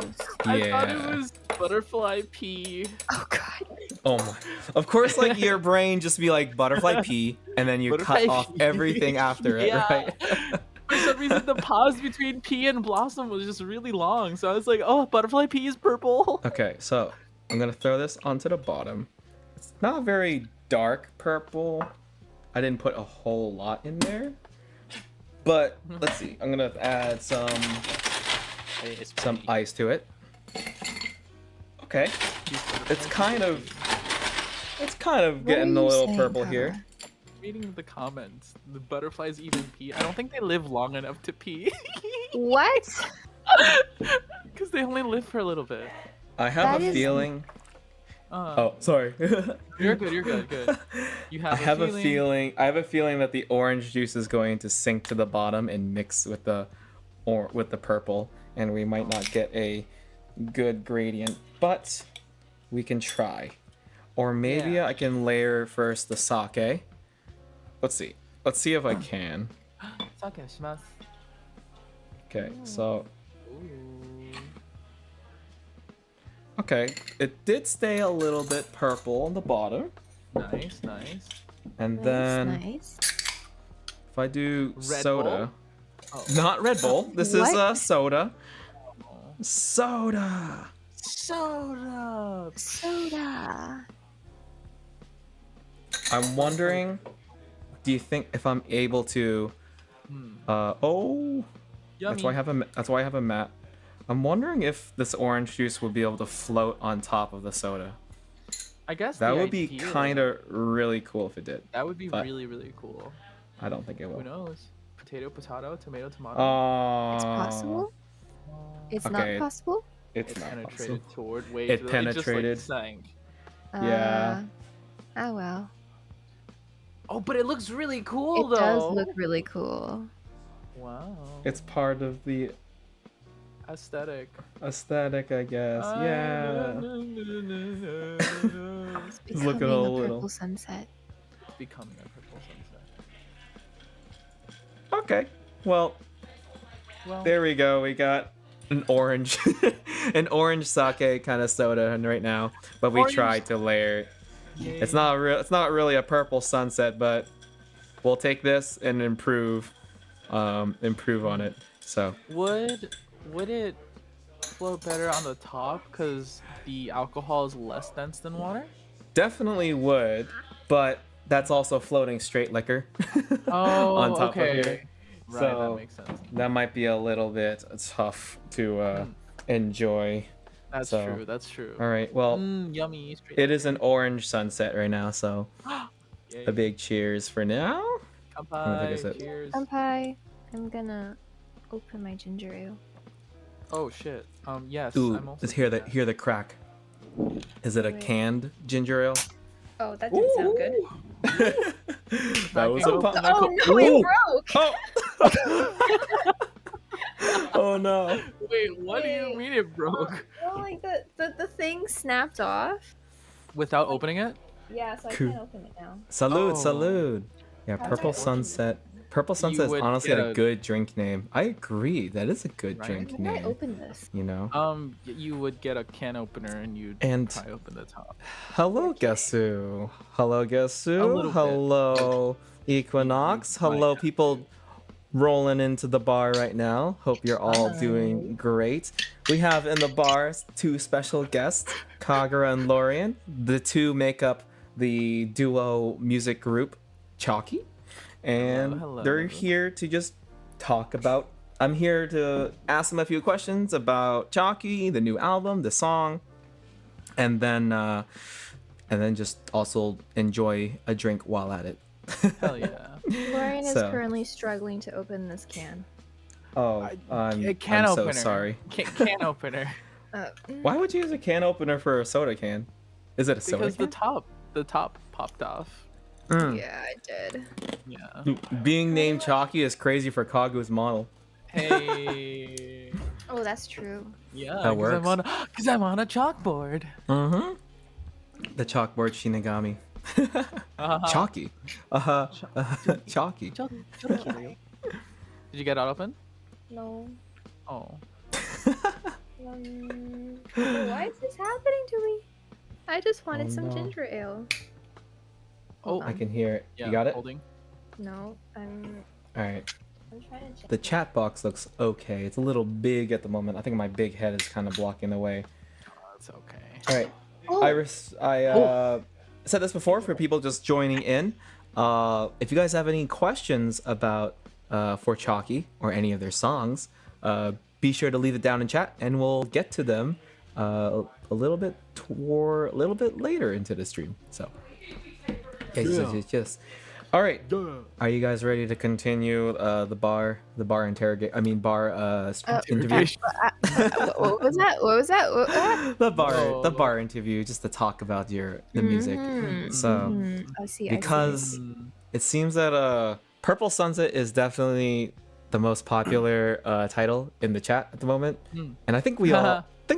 [SPEAKER 3] is.
[SPEAKER 2] I thought it
[SPEAKER 1] yeah.
[SPEAKER 2] was butterfly pea.
[SPEAKER 3] Oh god.
[SPEAKER 1] Oh my. Of course, like your brain just be like butterfly pea, and then you
[SPEAKER 2] Butterfly
[SPEAKER 1] cut off
[SPEAKER 2] pea.
[SPEAKER 1] everything after it,
[SPEAKER 2] Yeah.
[SPEAKER 1] right?
[SPEAKER 2] For some reason, the pause between pea and blossom was just really long. So I was like, oh, butterfly pea is purple.
[SPEAKER 1] Okay, so I'm gonna throw this onto the bottom. It's not very dark purple. I didn't put a whole lot in there. But let's see. I'm gonna add some
[SPEAKER 2] It's
[SPEAKER 1] ice to it. Okay. It's kind of getting a little purple here.
[SPEAKER 2] Reading the comments, the butterflies even pee. I don't think they live long enough to pee.
[SPEAKER 3] What?
[SPEAKER 2] Because they only live for a little bit.
[SPEAKER 1] I have a feeling. Oh, sorry.
[SPEAKER 2] You're good. You're good. Good. You have.
[SPEAKER 1] I have a feeling that the orange juice is going to sink to the bottom and mix with the purple, and we might not get a good gradient, but we can try. Or maybe
[SPEAKER 2] Yeah.
[SPEAKER 1] I can layer first the sake. Let's see. Let's see if I can.
[SPEAKER 2] Sake shimasu.
[SPEAKER 1] Okay, so
[SPEAKER 2] Ooh.
[SPEAKER 1] okay, it did stay a little bit purple on the bottom,
[SPEAKER 2] Nice, nice.
[SPEAKER 1] and then
[SPEAKER 3] Nice.
[SPEAKER 1] if I do
[SPEAKER 2] Red
[SPEAKER 1] soda,
[SPEAKER 2] Oh.
[SPEAKER 1] not Red Bull. This is
[SPEAKER 3] What?
[SPEAKER 1] soda.
[SPEAKER 2] Oh.
[SPEAKER 1] Soda.
[SPEAKER 2] Soda.
[SPEAKER 3] Soda.
[SPEAKER 1] I'm wondering, do you think if I'm able to? Oh,
[SPEAKER 2] Yummy.
[SPEAKER 1] that's why I have a mat. I'm wondering if this orange juice would be able to float on top of the soda.
[SPEAKER 2] I guess
[SPEAKER 1] That
[SPEAKER 2] the
[SPEAKER 1] would be
[SPEAKER 2] idea-
[SPEAKER 1] kind of really cool if it did.
[SPEAKER 2] That would be
[SPEAKER 1] but-
[SPEAKER 2] really, really cool.
[SPEAKER 1] I don't think it
[SPEAKER 2] Who
[SPEAKER 1] will.
[SPEAKER 2] knows? Potato, potato, tomato, tomato.
[SPEAKER 3] It's possible. It's
[SPEAKER 1] okay.
[SPEAKER 3] not possible.
[SPEAKER 1] It's
[SPEAKER 2] It
[SPEAKER 1] not
[SPEAKER 2] penetrated
[SPEAKER 1] possible.
[SPEAKER 2] toward way.
[SPEAKER 1] It
[SPEAKER 2] to the-
[SPEAKER 1] penetrated.
[SPEAKER 2] Just, like, sank.
[SPEAKER 1] Yeah.
[SPEAKER 3] Oh well.
[SPEAKER 2] Oh, but it looks really cool
[SPEAKER 3] It
[SPEAKER 2] though.
[SPEAKER 3] does look really cool.
[SPEAKER 2] Wow.
[SPEAKER 1] It's part of the
[SPEAKER 2] aesthetic.
[SPEAKER 1] aesthetic, I guess. Yeah.
[SPEAKER 3] It's
[SPEAKER 1] Just look at
[SPEAKER 3] becoming
[SPEAKER 1] a
[SPEAKER 3] a
[SPEAKER 1] little.
[SPEAKER 3] purple sunset.
[SPEAKER 2] Becoming a purple sunset.
[SPEAKER 1] Okay. Well,
[SPEAKER 2] Well,
[SPEAKER 1] there we go. We got an orange, an orange sake kind of soda right now, but we
[SPEAKER 2] Orange.
[SPEAKER 1] tried to layer it.
[SPEAKER 2] yay.
[SPEAKER 1] It's not real. It's not really a purple sunset, but we'll take this and improve on it. So
[SPEAKER 2] Would it float better on the top because the alcohol is less dense than water?
[SPEAKER 1] definitely would, but that's also floating straight liquor
[SPEAKER 2] Oh,
[SPEAKER 1] on top
[SPEAKER 2] okay.
[SPEAKER 1] of here.
[SPEAKER 2] Right,
[SPEAKER 1] So
[SPEAKER 2] that makes sense.
[SPEAKER 1] that might be a little bit tough to enjoy.
[SPEAKER 2] That's
[SPEAKER 1] so-
[SPEAKER 2] true. That's true.
[SPEAKER 1] All right. Well,
[SPEAKER 2] Yummy. Straight
[SPEAKER 1] it is an orange sunset right now, so
[SPEAKER 2] Yay.
[SPEAKER 1] a big cheers for now. I think
[SPEAKER 2] Kanpai.
[SPEAKER 1] it's it.
[SPEAKER 2] Cheers.
[SPEAKER 3] Senpai, I'm gonna open my ginger ale.
[SPEAKER 2] Oh shit. Yes.
[SPEAKER 1] Ooh,
[SPEAKER 2] I'm also
[SPEAKER 1] let's hear
[SPEAKER 2] doing
[SPEAKER 1] the crack. Is it a
[SPEAKER 3] Wait.
[SPEAKER 1] canned ginger ale?
[SPEAKER 3] Oh, that didn't sound good.
[SPEAKER 1] That was a
[SPEAKER 2] Oh,
[SPEAKER 1] pop.
[SPEAKER 3] Oh no,
[SPEAKER 1] Ooh.
[SPEAKER 3] it broke!
[SPEAKER 1] Oh. Oh no.
[SPEAKER 2] Wait, what do you
[SPEAKER 3] Wait.
[SPEAKER 2] mean it broke?
[SPEAKER 3] Well, like the thing snapped off.
[SPEAKER 2] Without opening it?
[SPEAKER 3] Yeah, so I
[SPEAKER 1] Cool.
[SPEAKER 3] can't open it now.
[SPEAKER 1] Salud,
[SPEAKER 2] Oh.
[SPEAKER 1] salud. Yeah,
[SPEAKER 3] That's
[SPEAKER 1] Purple
[SPEAKER 3] right.
[SPEAKER 1] Sunset. Purple Sunset is
[SPEAKER 2] would
[SPEAKER 1] honestly
[SPEAKER 2] get
[SPEAKER 1] a
[SPEAKER 2] a-
[SPEAKER 1] good drink name. I agree. That is a good
[SPEAKER 2] Right?
[SPEAKER 1] drink
[SPEAKER 3] How did I
[SPEAKER 1] name.
[SPEAKER 3] open this?
[SPEAKER 1] You know.
[SPEAKER 2] You would get a can opener and you'd
[SPEAKER 1] And-
[SPEAKER 2] probably open the top.
[SPEAKER 1] Hello, Gesu. Hello,
[SPEAKER 2] A
[SPEAKER 1] Gesu.
[SPEAKER 2] little bit.
[SPEAKER 1] Hello, Equinox. Hello, people rolling into the bar right now. Hope you're all doing great. We have in the bar two special guests, Kagura and Lorian. The two make up the duo music group, Chalky. And
[SPEAKER 2] Hello.
[SPEAKER 1] they're here to just talk about. I'm here to ask them a few questions about Chalky, the new album, the song, and then just also enjoy a drink while at it.
[SPEAKER 2] Hell yeah.
[SPEAKER 3] Lauren is
[SPEAKER 1] So-
[SPEAKER 3] currently struggling to open this can.
[SPEAKER 1] Oh,
[SPEAKER 2] A
[SPEAKER 1] I'm
[SPEAKER 2] can
[SPEAKER 1] so
[SPEAKER 2] opener.
[SPEAKER 1] sorry.
[SPEAKER 2] Can opener.
[SPEAKER 1] Why would you use a can opener for a soda can? Is it a soda
[SPEAKER 2] Because
[SPEAKER 1] can?
[SPEAKER 2] the top popped off.
[SPEAKER 1] Mm.
[SPEAKER 3] Yeah, I did.
[SPEAKER 2] Yeah.
[SPEAKER 1] Being named Chalky is crazy for Kagu's model.
[SPEAKER 2] Hey.
[SPEAKER 3] Oh, that's true.
[SPEAKER 2] Yeah.
[SPEAKER 1] That
[SPEAKER 2] 'cause
[SPEAKER 1] works.
[SPEAKER 2] Because I'm on a chalkboard.
[SPEAKER 1] Mm-hmm. The chalkboard Shinigami. Chalky. Chalky.
[SPEAKER 2] Did you get it open?
[SPEAKER 3] No.
[SPEAKER 2] Oh.
[SPEAKER 3] Why is this happening to me? I just wanted
[SPEAKER 1] Oh,
[SPEAKER 3] some
[SPEAKER 1] no.
[SPEAKER 3] ginger ale.
[SPEAKER 2] Oh,
[SPEAKER 1] I can hear it.
[SPEAKER 2] yeah,
[SPEAKER 1] You got it?
[SPEAKER 2] Holding.
[SPEAKER 3] No, I'm
[SPEAKER 1] Alright.
[SPEAKER 3] trying to check.
[SPEAKER 1] The chat box looks okay. It's a little big at the moment. I think my big head is kind of blocking the way.
[SPEAKER 2] That's okay.
[SPEAKER 1] Alright.
[SPEAKER 3] Oh,
[SPEAKER 1] I said this before for people just joining in. if you guys have any questions about for Chalky or any of their songs, be sure to leave it down in chat, and we'll get to them a little bit later into the stream. So, yes. All right. Are you guys ready to continue the bar interview?
[SPEAKER 2] Interrogation.
[SPEAKER 3] What was that? What was that?
[SPEAKER 1] the bar interview, just to talk about the music. So,
[SPEAKER 3] I see.
[SPEAKER 1] because it seems that Purple Sunset is definitely the most popular title in the chat at the moment, and I think a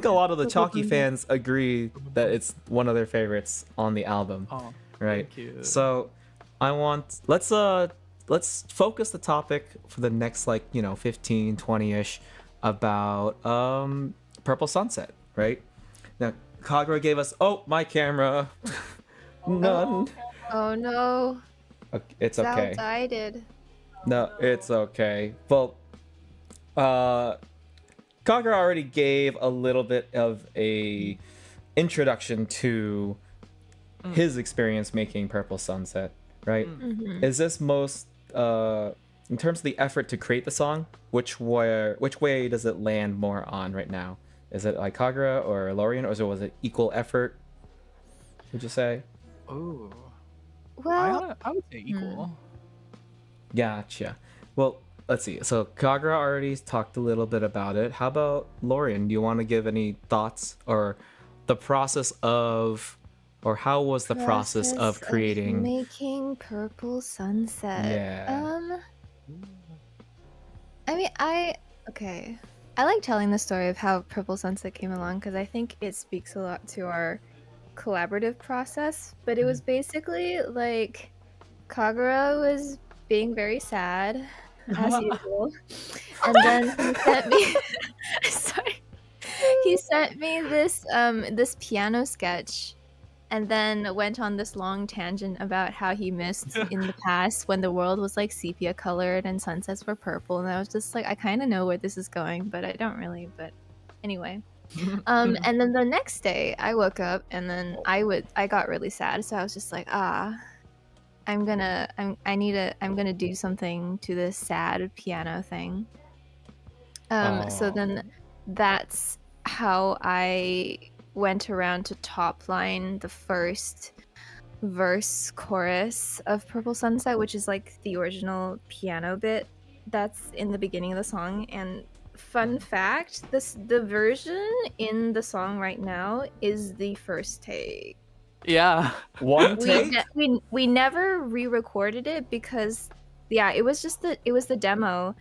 [SPEAKER 1] lot of the Chalky fans agree that it's one of their favorites on the album.
[SPEAKER 2] Oh,
[SPEAKER 1] right.
[SPEAKER 2] thank you.
[SPEAKER 1] So let's focus the topic for the next 15, 20-ish about Purple Sunset, right? Now Kagura gave us my camera. None.
[SPEAKER 3] Oh no.
[SPEAKER 1] Okay, it's okay.
[SPEAKER 3] I did.
[SPEAKER 1] No, it's okay. Well, Kagura already gave a little bit of a introduction to his experience making Purple Sunset, right? Is this most in terms of the effort to create the song, which way does it land more on right now? Is it like Kagura or Lorian, or was it equal effort, would you say?
[SPEAKER 2] Oh,
[SPEAKER 3] Well,
[SPEAKER 2] I would say equal.
[SPEAKER 1] Gotcha. Well, let's see. So Kagura already talked a little bit about it. How about Lorian? Do you want to give any thoughts, or the process of, or how was the process of creating
[SPEAKER 3] making Purple Sunset?
[SPEAKER 1] Yeah.
[SPEAKER 3] I mean, I like telling the story of how Purple Sunset came along because I think it speaks a lot to our collaborative process. But it was basically like Kagura was being very sad as usual, and then he sent me he sent me this piano sketch, and then went on this long tangent about how he missed in the past when the world was like sepia colored and sunsets were purple, and I was just like, I kind of know where this is going, but I don't really. But anyway, and then the next day I woke up, and then I got really sad, so I was just like, I'm gonna do something to this sad piano thing. So then that's how I went around to top line the first verse chorus of Purple Sunset, which is like the original piano bit that's in the beginning of the song. And fun fact, the version in the song right now is the first take.
[SPEAKER 2] Yeah.
[SPEAKER 1] One take?
[SPEAKER 3] We never re-recorded it because it was the demo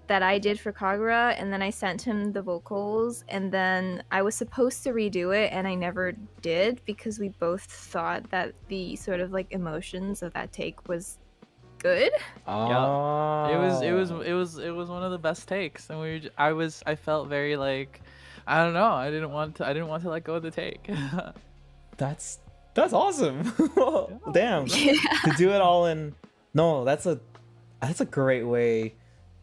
[SPEAKER 3] that I did for Kagura, and then I sent him the vocals, and then I was supposed to redo it, and I never did because we both thought that the sort of like emotions of that take was good.
[SPEAKER 1] Oh.
[SPEAKER 2] It was one of the best takes, and I felt very like, I don't know, I didn't want to let go of the take.
[SPEAKER 1] That's awesome. Damn.
[SPEAKER 3] Yeah.
[SPEAKER 1] To do it all in. No, that's a great way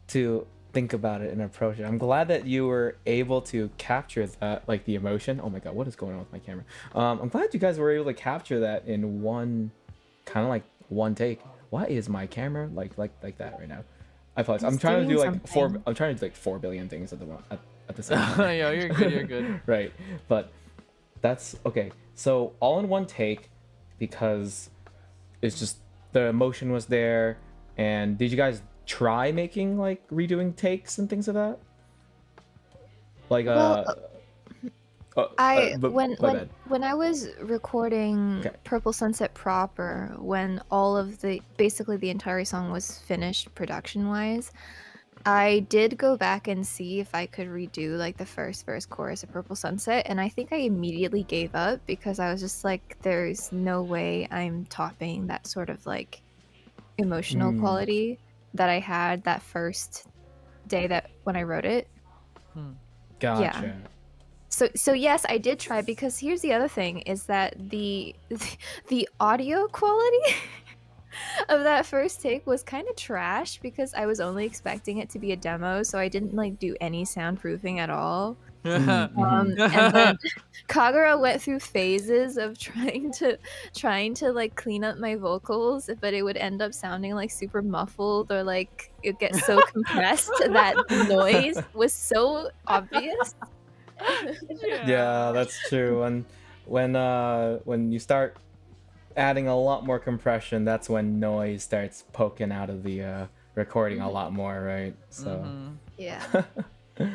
[SPEAKER 1] to think about it and approach it. I'm glad that you were able to capture that, like the emotion. Oh my god, what is going on with my camera? I'm glad you guys were able to capture that in one take. Why is my camera like that right now? I apologize. I'm trying to do like 4 billion things at the same time.
[SPEAKER 2] Yeah, you're good. You're good.
[SPEAKER 1] Right, but that's okay. So all in one take, because it's just the emotion was there. And did you guys try making like redoing takes and things of that? Like
[SPEAKER 3] when I was recording Purple Sunset proper, when all of basically the entire song was finished production wise, I did go back and see if I could redo like the first verse chorus of Purple Sunset, and I think I immediately gave up because I was just like, there's no way I'm topping that sort of like emotional quality that I had that first day that when I wrote it.
[SPEAKER 1] Gotcha.
[SPEAKER 3] Yeah. So yes, I did try, because here's the other thing is that the audio quality of that first take was kind of trash because I was only expecting it to be a demo, so I didn't like do any soundproofing at all. And then Kagura went through phases of trying to like clean up my vocals, but it would end up sounding like super muffled or like it gets so compressed that the noise was so obvious.
[SPEAKER 1] Yeah, that's true. And when you start adding a lot more compression, that's when noise starts poking out of the recording a lot more, right? So
[SPEAKER 3] Yeah.
[SPEAKER 1] all right,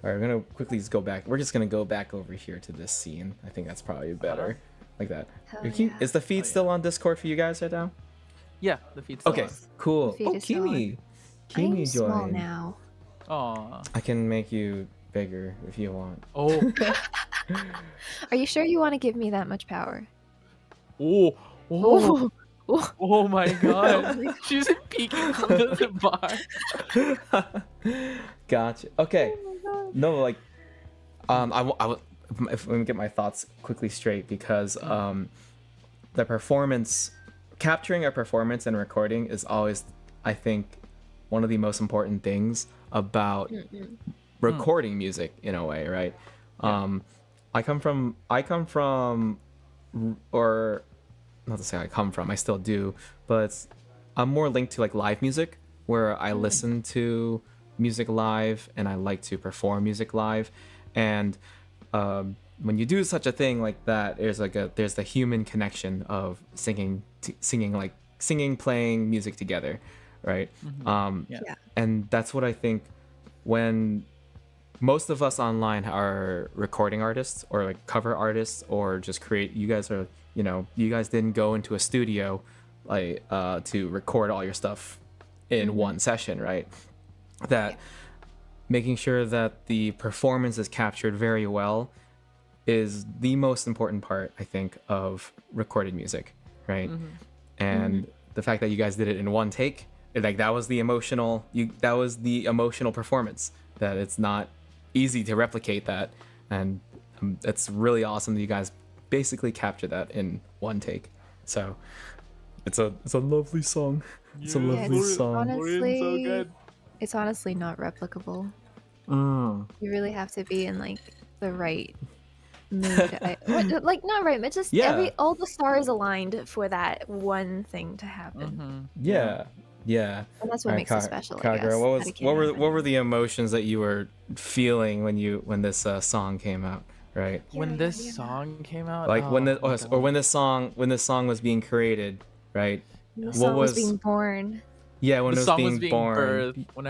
[SPEAKER 1] we're gonna quickly just go back. We're just gonna go back over here to this scene. I think that's probably better, like that.
[SPEAKER 3] Hell
[SPEAKER 1] Can you-
[SPEAKER 3] yeah.
[SPEAKER 1] Is the feed still on Discord for you guys right now?
[SPEAKER 2] Yeah, the feed's still
[SPEAKER 1] Okay, cool.
[SPEAKER 3] The feed
[SPEAKER 1] Oh,
[SPEAKER 3] is still on.
[SPEAKER 1] Kimi,
[SPEAKER 3] I'm
[SPEAKER 1] Kimi
[SPEAKER 3] small
[SPEAKER 1] joined.
[SPEAKER 3] now.
[SPEAKER 2] on. Aw.
[SPEAKER 1] I can make you bigger if you want.
[SPEAKER 2] Oh.
[SPEAKER 3] Are you sure you want to give me that much power?
[SPEAKER 2] Oh. Oh.
[SPEAKER 3] Oh,
[SPEAKER 2] Oh my god. She's peeking under the bar.
[SPEAKER 1] Gotcha. Okay.
[SPEAKER 3] oh my god.
[SPEAKER 1] No, like, if let me get my thoughts quickly straight because the performance, capturing a performance and recording is always, I think, one of the most important things about recording music in a way, right? I come from, or not to say I come from, I still do, but I'm more linked to like live music where I listen to music live and I like to perform music live. And when you do such a thing like that, there's the human connection of singing, playing music together, right?
[SPEAKER 2] Yeah.
[SPEAKER 1] And that's what I think when most of us online are recording artists or like cover artists or just you guys didn't go into a studio like to record all your stuff in one session, right? That making sure that the performance is captured very well is the most important part, I think, of recorded music, right? And the fact that you guys did it in one take, like that was the emotional performance, that it's not easy to replicate that, and it's really awesome that you guys basically captured that in one take. So it's a lovely song. It's a lovely song.
[SPEAKER 3] Honestly, it's honestly not replicable. You really have to be in like the right mood. Like not right, but just
[SPEAKER 1] Yeah.
[SPEAKER 3] all the stars aligned for that one thing to happen.
[SPEAKER 1] Yeah.
[SPEAKER 3] And that's what makes it special. I
[SPEAKER 1] Kagura,
[SPEAKER 3] guess,
[SPEAKER 1] what were the emotions that you were feeling when this song came out, right?
[SPEAKER 2] When this song came out,
[SPEAKER 1] Like when
[SPEAKER 2] oh my God.
[SPEAKER 1] when this song was being created, right?
[SPEAKER 3] The
[SPEAKER 1] What
[SPEAKER 3] song was
[SPEAKER 1] was-
[SPEAKER 3] being born.
[SPEAKER 1] Yeah, when
[SPEAKER 2] the
[SPEAKER 1] it
[SPEAKER 2] song
[SPEAKER 1] was
[SPEAKER 2] was
[SPEAKER 1] being
[SPEAKER 2] being
[SPEAKER 1] born.
[SPEAKER 2] birthed. When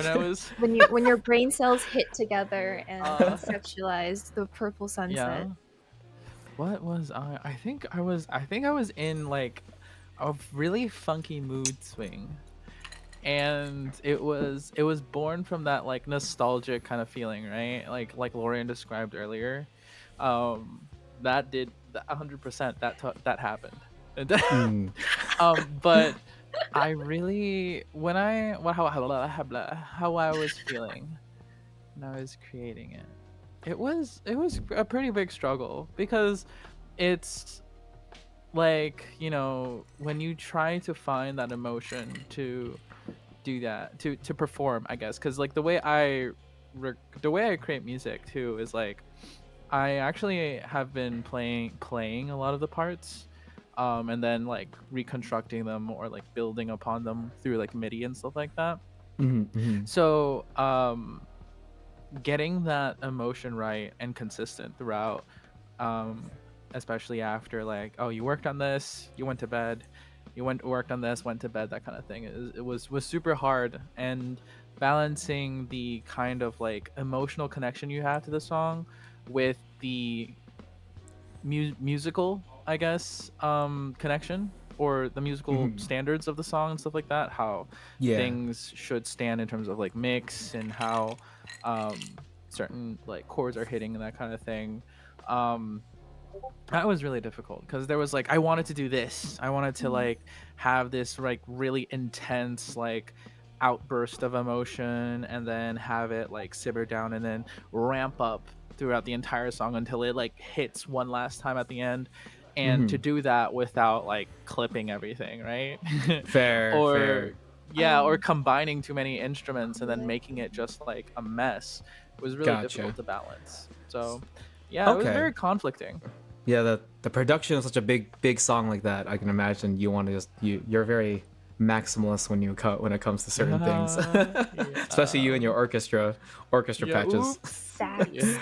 [SPEAKER 2] I was
[SPEAKER 3] When your brain cells hit together and conceptualized the purple sunset.
[SPEAKER 2] yeah. What was I? I think I was in like a really funky mood swing, and it was born from that like nostalgic kind of feeling, right? Like Lorian described earlier. That did 100% that happened. But I really how I was feeling when I was creating it. It was a pretty big struggle because it's like, when you try to find that emotion to do that, to perform, I guess, because like the way I create music too is like I actually have been playing a lot of the parts, and then like reconstructing them or like building upon them through like MIDI and stuff like that. So getting that emotion right and consistent throughout, especially after like, oh, you worked on this, you went to bed, worked on this, went to bed, that kind of thing, it was super hard. And balancing the kind of like emotional connection you have to the song with the musical, I guess, connection, or the musical standards of the song and stuff like that, how things should stand in terms of like mix and how certain like chords are hitting and that kind of thing. That was really difficult because there was like, I wanted to do this, I wanted to like have this like really intense like outburst of emotion, and then have it like simmer down and then ramp up throughout the entire song until it like hits one last time at the end. And to do that without like clipping everything, right?
[SPEAKER 1] Fair.
[SPEAKER 2] Or combining too many instruments and then making it just like a mess It was really difficult
[SPEAKER 1] Gotcha.
[SPEAKER 2] to balance. So yeah, it was
[SPEAKER 1] Okay.
[SPEAKER 2] very conflicting.
[SPEAKER 1] Yeah, the production of such a big song like that, I can imagine you want to just you're very maximalist when it comes to certain things. Especially you and your orchestra
[SPEAKER 2] Yeah,
[SPEAKER 1] patches.
[SPEAKER 2] oops.
[SPEAKER 3] Facts.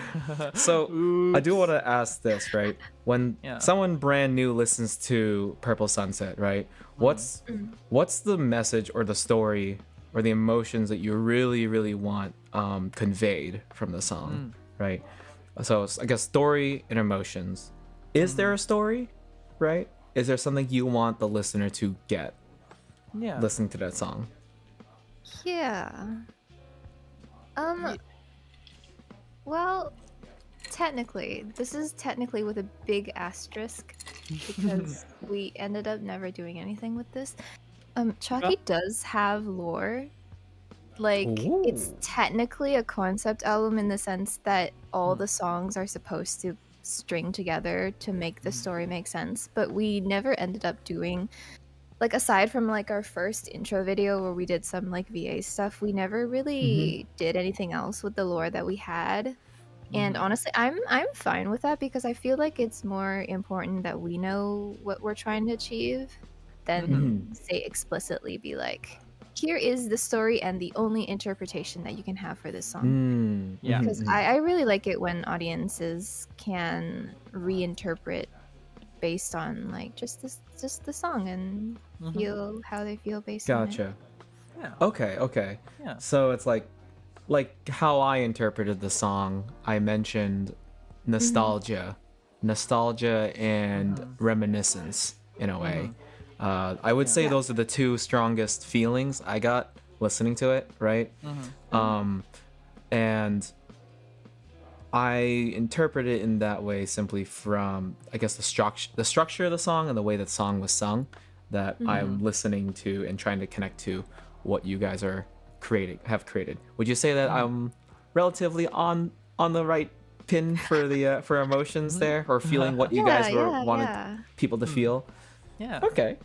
[SPEAKER 1] So I do want to ask this, right? When
[SPEAKER 2] Yeah.
[SPEAKER 1] someone brand new listens to Purple Sunset, right? What's
[SPEAKER 3] Mm.
[SPEAKER 1] what's the message or the story or the emotions that you really want conveyed from the song, right? So I guess story and emotions. Is there a story, right? Is there something you want the listener to get
[SPEAKER 2] Yeah.
[SPEAKER 1] listening to that song?
[SPEAKER 3] Yeah. Well, technically, this is technically with a big asterisk because we ended up never doing anything with this. Chalky does have lore. Like, it's
[SPEAKER 1] Ooh.
[SPEAKER 3] technically a concept album in the sense that all the songs are supposed to string together to make the story make sense, but we never ended up doing, like, aside from like our first intro video where we did some like VA stuff, we never really did anything else with the lore that we had. And honestly, I'm fine with that because I feel like it's more important that we know what we're trying to achieve than say explicitly be like, here is the story and the only interpretation that you can have for this song.
[SPEAKER 2] Yeah.
[SPEAKER 3] Because I really like it when audiences can reinterpret based on like just the song and feel how they feel based on it.
[SPEAKER 1] Gotcha.
[SPEAKER 2] Yeah.
[SPEAKER 1] Okay.
[SPEAKER 2] Yeah.
[SPEAKER 1] So it's like how I interpreted the song, I mentioned nostalgia and reminiscence in a way. I would say those are the two strongest feelings I got listening to it, right? And I interpret it in that way simply from, I guess, the structure of the song and the way that song was sung that I'm listening to and trying to connect to what you guys are have created. Would you say that I'm relatively on the right pin for the for emotions there, or feeling what you guys wanted people to feel?
[SPEAKER 2] Yeah.
[SPEAKER 1] Okay,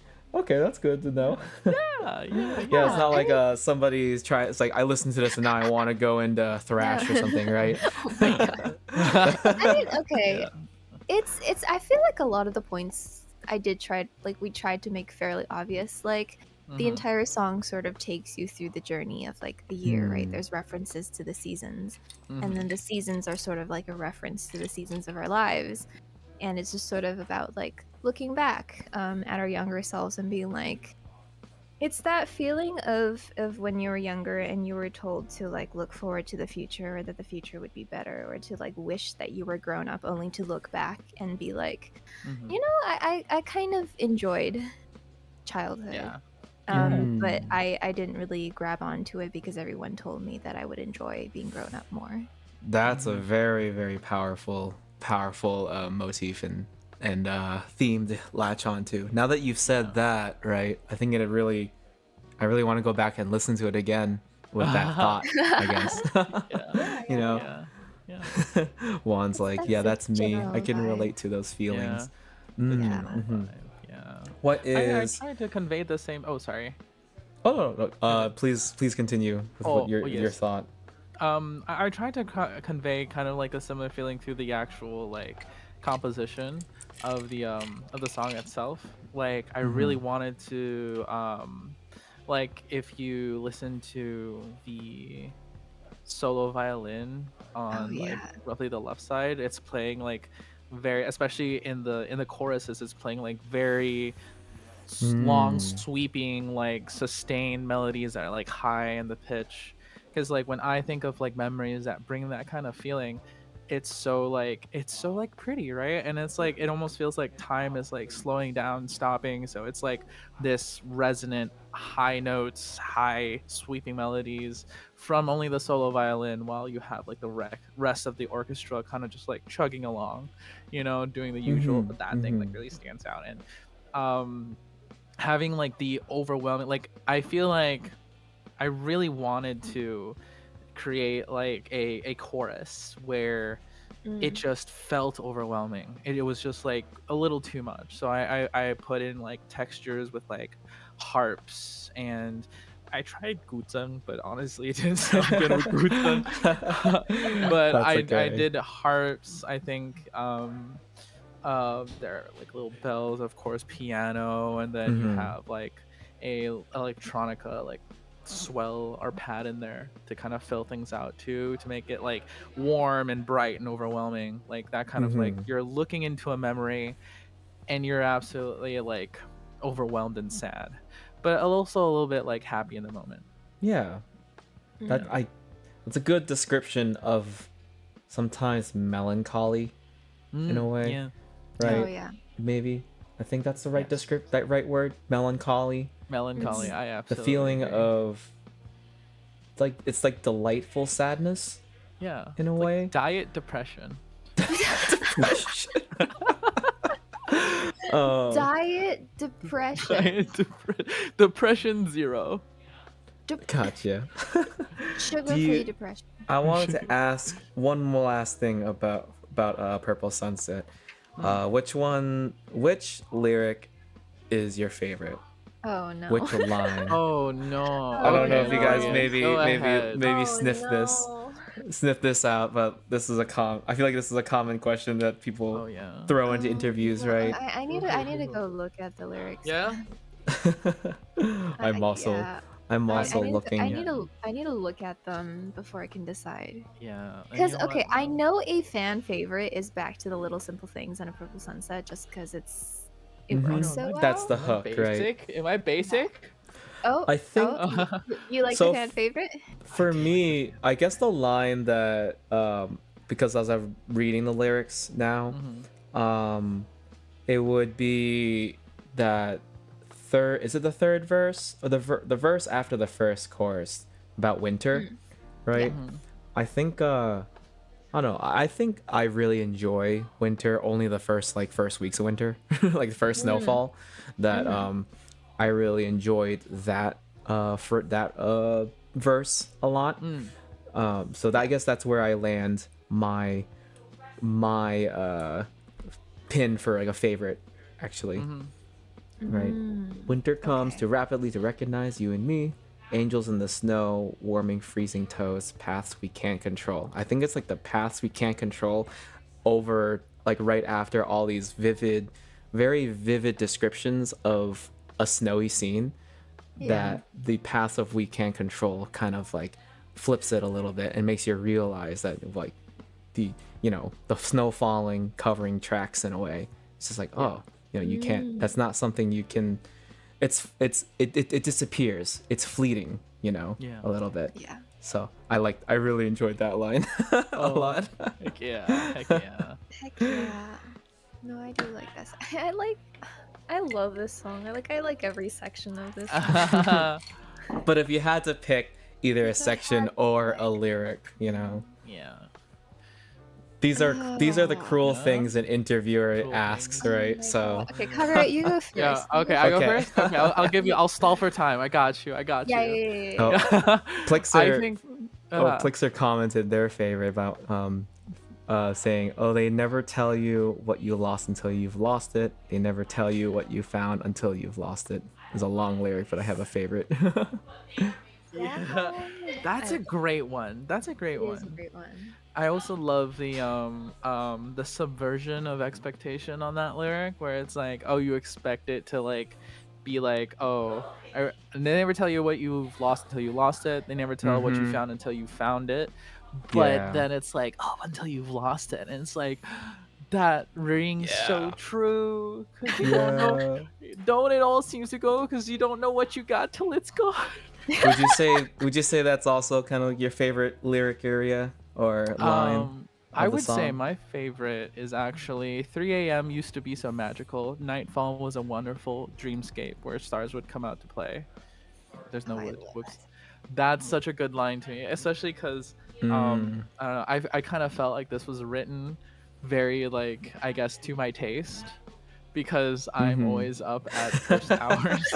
[SPEAKER 1] that's good to know.
[SPEAKER 2] Yeah.
[SPEAKER 1] Yeah, it's not like somebody's trying. It's like I listened to this and now I want to go into thrash or something, right?
[SPEAKER 3] Oh my god. I mean, okay. It's I feel like a lot of the points I did try, like we tried to make fairly obvious. Like the entire song sort of takes you through the journey of like the year, right? There's references to the seasons. And then the seasons are sort of like a reference to the seasons of our lives. And it's just sort of about like looking back at our younger selves and being like, it's that feeling of when you were younger and you were told to like look forward to the future, or that the future would be better, or to like wish that you were grown up, only to look back and be like, you know, I kind of enjoyed childhood.
[SPEAKER 2] Yeah.
[SPEAKER 3] But I didn't really grab onto it because everyone told me that I would enjoy being grown up more.
[SPEAKER 1] That's a very powerful motif and theme to latch onto. Now that you've said that, right, I think I really want to go back and listen to it again with that thought, I guess. You know, Juan's like,
[SPEAKER 3] That's
[SPEAKER 1] yeah,
[SPEAKER 3] the
[SPEAKER 1] that's me. I
[SPEAKER 3] general
[SPEAKER 1] can
[SPEAKER 3] vibe.
[SPEAKER 1] relate to those feelings.
[SPEAKER 3] Yeah.
[SPEAKER 2] Yeah.
[SPEAKER 1] What
[SPEAKER 2] I
[SPEAKER 1] is?
[SPEAKER 2] tried to convey the same. Oh, sorry.
[SPEAKER 1] Oh no. Please continue with what your
[SPEAKER 2] yes.
[SPEAKER 1] thought.
[SPEAKER 2] I tried to convey kind of like a similar feeling through the actual like composition of the song itself. Like I really wanted to like if you listen to the solo violin on like roughly the left side, it's playing like very, especially in the choruses, it's playing like very long sweeping like sustained melodies that are like high in the pitch. Because like when I think of like memories that bring that kind of feeling, it's so like pretty, right? And it's like it almost feels like time is like slowing down, stopping. So it's like this resonant high notes, high sweeping melodies from only the solo violin, while you have like the rest of the orchestra kind of just like chugging along, you know, doing the usual. But that thing like really stands out. And having like the overwhelming, like I feel like I really wanted to create like a chorus where it just felt overwhelming. It was just like a little too much. So I put in like textures with like harps and I tried Guzan, but honestly, it didn't sound good with Guzan. But
[SPEAKER 1] That's
[SPEAKER 2] I
[SPEAKER 1] okay.
[SPEAKER 2] did harps. I think there are like little bells, of course, piano, and then you
[SPEAKER 1] Mhm.
[SPEAKER 2] have like a electronica like swell or pad in there to kind of fill things out too, to make it like warm and bright and overwhelming, like that kind of like
[SPEAKER 1] Mhm.
[SPEAKER 2] you're looking into a memory and you're absolutely like overwhelmed and sad, but also a little bit like happy in the moment.
[SPEAKER 1] Yeah. That
[SPEAKER 2] Yeah.
[SPEAKER 1] I It's a good description of sometimes melancholy in a way,
[SPEAKER 2] Yeah.
[SPEAKER 3] Oh
[SPEAKER 1] right?
[SPEAKER 3] yeah.
[SPEAKER 1] Maybe. I think that's the right
[SPEAKER 2] Yes.
[SPEAKER 1] that right word, melancholy.
[SPEAKER 2] Melancholy.
[SPEAKER 1] It's
[SPEAKER 3] Mhm.
[SPEAKER 2] I
[SPEAKER 1] the
[SPEAKER 2] absolutely
[SPEAKER 1] feeling
[SPEAKER 2] agree.
[SPEAKER 1] of like it's like delightful sadness
[SPEAKER 2] Yeah.
[SPEAKER 1] in a
[SPEAKER 2] Like
[SPEAKER 1] way.
[SPEAKER 2] diet depression.
[SPEAKER 1] um,
[SPEAKER 3] Diet depression.
[SPEAKER 2] Diet depression zero.
[SPEAKER 1] gotcha.
[SPEAKER 3] Sugar-free depression.
[SPEAKER 1] I wanted to ask one more last thing about Purple Sunset. Which lyric is your favorite?
[SPEAKER 3] Oh no.
[SPEAKER 1] Which line?
[SPEAKER 2] Oh no.
[SPEAKER 1] I don't know
[SPEAKER 2] Okay,
[SPEAKER 1] if you guys
[SPEAKER 3] no.
[SPEAKER 2] go ahead.
[SPEAKER 3] Oh
[SPEAKER 1] sniff this out, but this is I feel like this is a common question that
[SPEAKER 2] Oh
[SPEAKER 1] people
[SPEAKER 2] yeah.
[SPEAKER 1] throw into interviews,
[SPEAKER 3] no.
[SPEAKER 1] right?
[SPEAKER 3] I need to go look at the lyrics.
[SPEAKER 2] Yeah.
[SPEAKER 1] I'm also
[SPEAKER 3] Yeah.
[SPEAKER 1] I'm also
[SPEAKER 3] I
[SPEAKER 1] looking.
[SPEAKER 3] need to look at them before I can decide.
[SPEAKER 2] Yeah. And
[SPEAKER 3] Because
[SPEAKER 2] you know
[SPEAKER 3] okay,
[SPEAKER 2] what?
[SPEAKER 3] I know a fan favorite is Back to the Little Simple Things and A Purple Sunset, just because it
[SPEAKER 1] Mhm.
[SPEAKER 3] works
[SPEAKER 2] Oh,
[SPEAKER 3] so
[SPEAKER 2] no,
[SPEAKER 3] well.
[SPEAKER 1] That's the
[SPEAKER 2] Am I
[SPEAKER 1] hook, right?
[SPEAKER 2] basic? Am I basic?
[SPEAKER 3] Oh,
[SPEAKER 1] I think
[SPEAKER 3] you like
[SPEAKER 1] So
[SPEAKER 3] the fan favorite?
[SPEAKER 1] for me, I guess the line that because as I'm reading the lyrics now, it would be that third. Is it the third verse or the verse after the first chorus about winter, right? I think I don't know. I think I really enjoy winter. Only the first weeks of winter, like the first snowfall. That I really enjoyed that for that verse a lot. So I guess that's where I land my pin for like a favorite, actually. Right. Winter comes
[SPEAKER 3] Okay.
[SPEAKER 1] to rapidly to recognize you and me. Angels in the snow, warming freezing toes, paths we can't control. I think it's like the paths we can't control over like right after all these very vivid descriptions of a snowy scene, that the paths of we can't control kind of like flips it a little bit and makes you realize that like the the snow falling covering tracks in a way. It's just like, oh, you can't, that's not something you can, it disappears, it's fleeting,
[SPEAKER 2] Yeah.
[SPEAKER 1] a little bit.
[SPEAKER 3] Yeah.
[SPEAKER 1] So I really enjoyed that line a lot.
[SPEAKER 2] Heck yeah. Heck yeah.
[SPEAKER 3] Heck yeah. No, I do like this. I love this song. I like every section of this song.
[SPEAKER 1] But if you had to pick either a
[SPEAKER 3] If I
[SPEAKER 1] section
[SPEAKER 3] had to
[SPEAKER 1] or a lyric,
[SPEAKER 2] Yeah.
[SPEAKER 1] these are the cruel
[SPEAKER 2] Yeah.
[SPEAKER 1] things an interviewer
[SPEAKER 2] Cool
[SPEAKER 1] asks,
[SPEAKER 2] things.
[SPEAKER 1] right?
[SPEAKER 3] Oh my
[SPEAKER 1] So
[SPEAKER 3] God. Okay, Kagura, you go first.
[SPEAKER 2] Yeah.
[SPEAKER 3] You
[SPEAKER 2] Okay. I go
[SPEAKER 1] Okay.
[SPEAKER 2] first. Okay. I'll give you. I'll stall for time. I got you. I got
[SPEAKER 3] Yeah,
[SPEAKER 2] you.
[SPEAKER 3] yeah, yeah, yeah.
[SPEAKER 1] Oh, Plixer,
[SPEAKER 2] I think.
[SPEAKER 1] Plixer commented their favorite about saying, "Oh, they never tell you what you lost until you've lost it. They never tell you what you found until you've lost it." It's a long lyric, but I have a favorite.
[SPEAKER 2] Yeah. That's a great one. That's a great
[SPEAKER 3] It is a
[SPEAKER 2] one.
[SPEAKER 3] great one.
[SPEAKER 2] I also love the subversion of expectation on that lyric, where it's like, oh, you expect it to like be like, and they never tell you what you've lost until you lost it. They never tell what you
[SPEAKER 1] Mhm.
[SPEAKER 2] found until you found it. But
[SPEAKER 1] Yeah.
[SPEAKER 2] then it's like, oh, until you've lost it, and it's like that rings so true, because you don't know. Don't it all seems to go because you don't know what you got till it's gone.
[SPEAKER 1] Would you say that's also kind of your favorite lyric area or line?
[SPEAKER 2] I
[SPEAKER 1] of the
[SPEAKER 2] would say
[SPEAKER 1] song?
[SPEAKER 2] my favorite is actually 3 a.m. used to be so magical. Nightfall was a wonderful dreamscape where stars would come out to play. There's no
[SPEAKER 3] I
[SPEAKER 2] wood.
[SPEAKER 3] love
[SPEAKER 2] Whoops. That's such a good line to me, especially because I don't know. I kind of felt like this was written very like, I guess, to my taste, because I'm always up at such hours.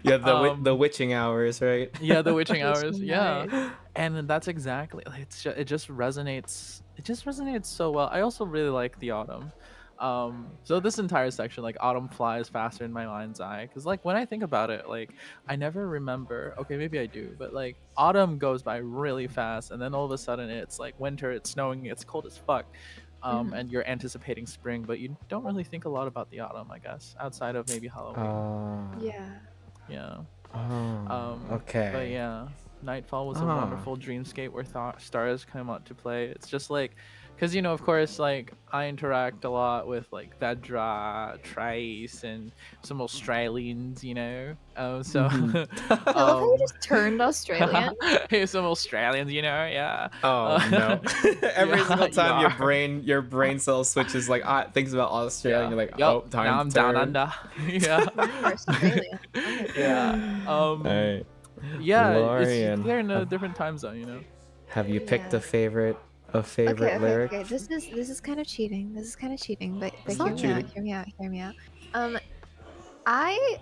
[SPEAKER 1] Yeah, the witching hours, right?
[SPEAKER 2] Yeah, the witching hours.
[SPEAKER 3] Witching
[SPEAKER 2] Yeah, and that's exactly. It just resonates. It just resonates so well. I also really like the autumn. So this entire section, like autumn flies faster in my mind's eye, because like when I think about it, like I never remember. Okay, maybe I do, but like autumn goes by really fast, and then all of a sudden it's like winter, it's snowing, it's cold as fuck,
[SPEAKER 3] Mhm.
[SPEAKER 2] and you're anticipating spring, but you don't really think a lot about the autumn, I guess, outside of maybe Halloween.
[SPEAKER 3] Yeah.
[SPEAKER 2] Yeah. But
[SPEAKER 1] Okay.
[SPEAKER 2] yeah, Nightfall was a
[SPEAKER 1] Ah.
[SPEAKER 2] wonderful dreamscape where stars come out to play. It's just like, because of course, like I interact a lot with like Vedra, Trice, and some Australians, So,
[SPEAKER 1] Mhm.
[SPEAKER 3] I love how you
[SPEAKER 2] um,
[SPEAKER 3] just turned Australian.
[SPEAKER 2] some Australians, yeah,
[SPEAKER 1] Oh no. Every
[SPEAKER 2] yeah,
[SPEAKER 1] single
[SPEAKER 2] you
[SPEAKER 1] time your
[SPEAKER 2] are.
[SPEAKER 1] brain cell switches like thinks about Australia,
[SPEAKER 2] Yeah.
[SPEAKER 1] you're like,
[SPEAKER 2] Yup.
[SPEAKER 1] oh, time
[SPEAKER 2] Now
[SPEAKER 1] to
[SPEAKER 2] I'm down
[SPEAKER 1] turn.
[SPEAKER 2] under. Yeah.
[SPEAKER 3] You're Australian. Oh my
[SPEAKER 2] Yeah.
[SPEAKER 3] god.
[SPEAKER 2] Um.
[SPEAKER 1] Alright.
[SPEAKER 2] Yeah. It's
[SPEAKER 1] Lorian,
[SPEAKER 2] they're in a different time zone.
[SPEAKER 1] have you picked
[SPEAKER 3] Yeah.
[SPEAKER 1] a favorite lyric?
[SPEAKER 3] Okay. This is kind of cheating. This is kind of cheating, but
[SPEAKER 1] It's
[SPEAKER 3] hear
[SPEAKER 1] not
[SPEAKER 3] me out.
[SPEAKER 1] cheating.
[SPEAKER 3] Hear me out. Hear me out. Um, I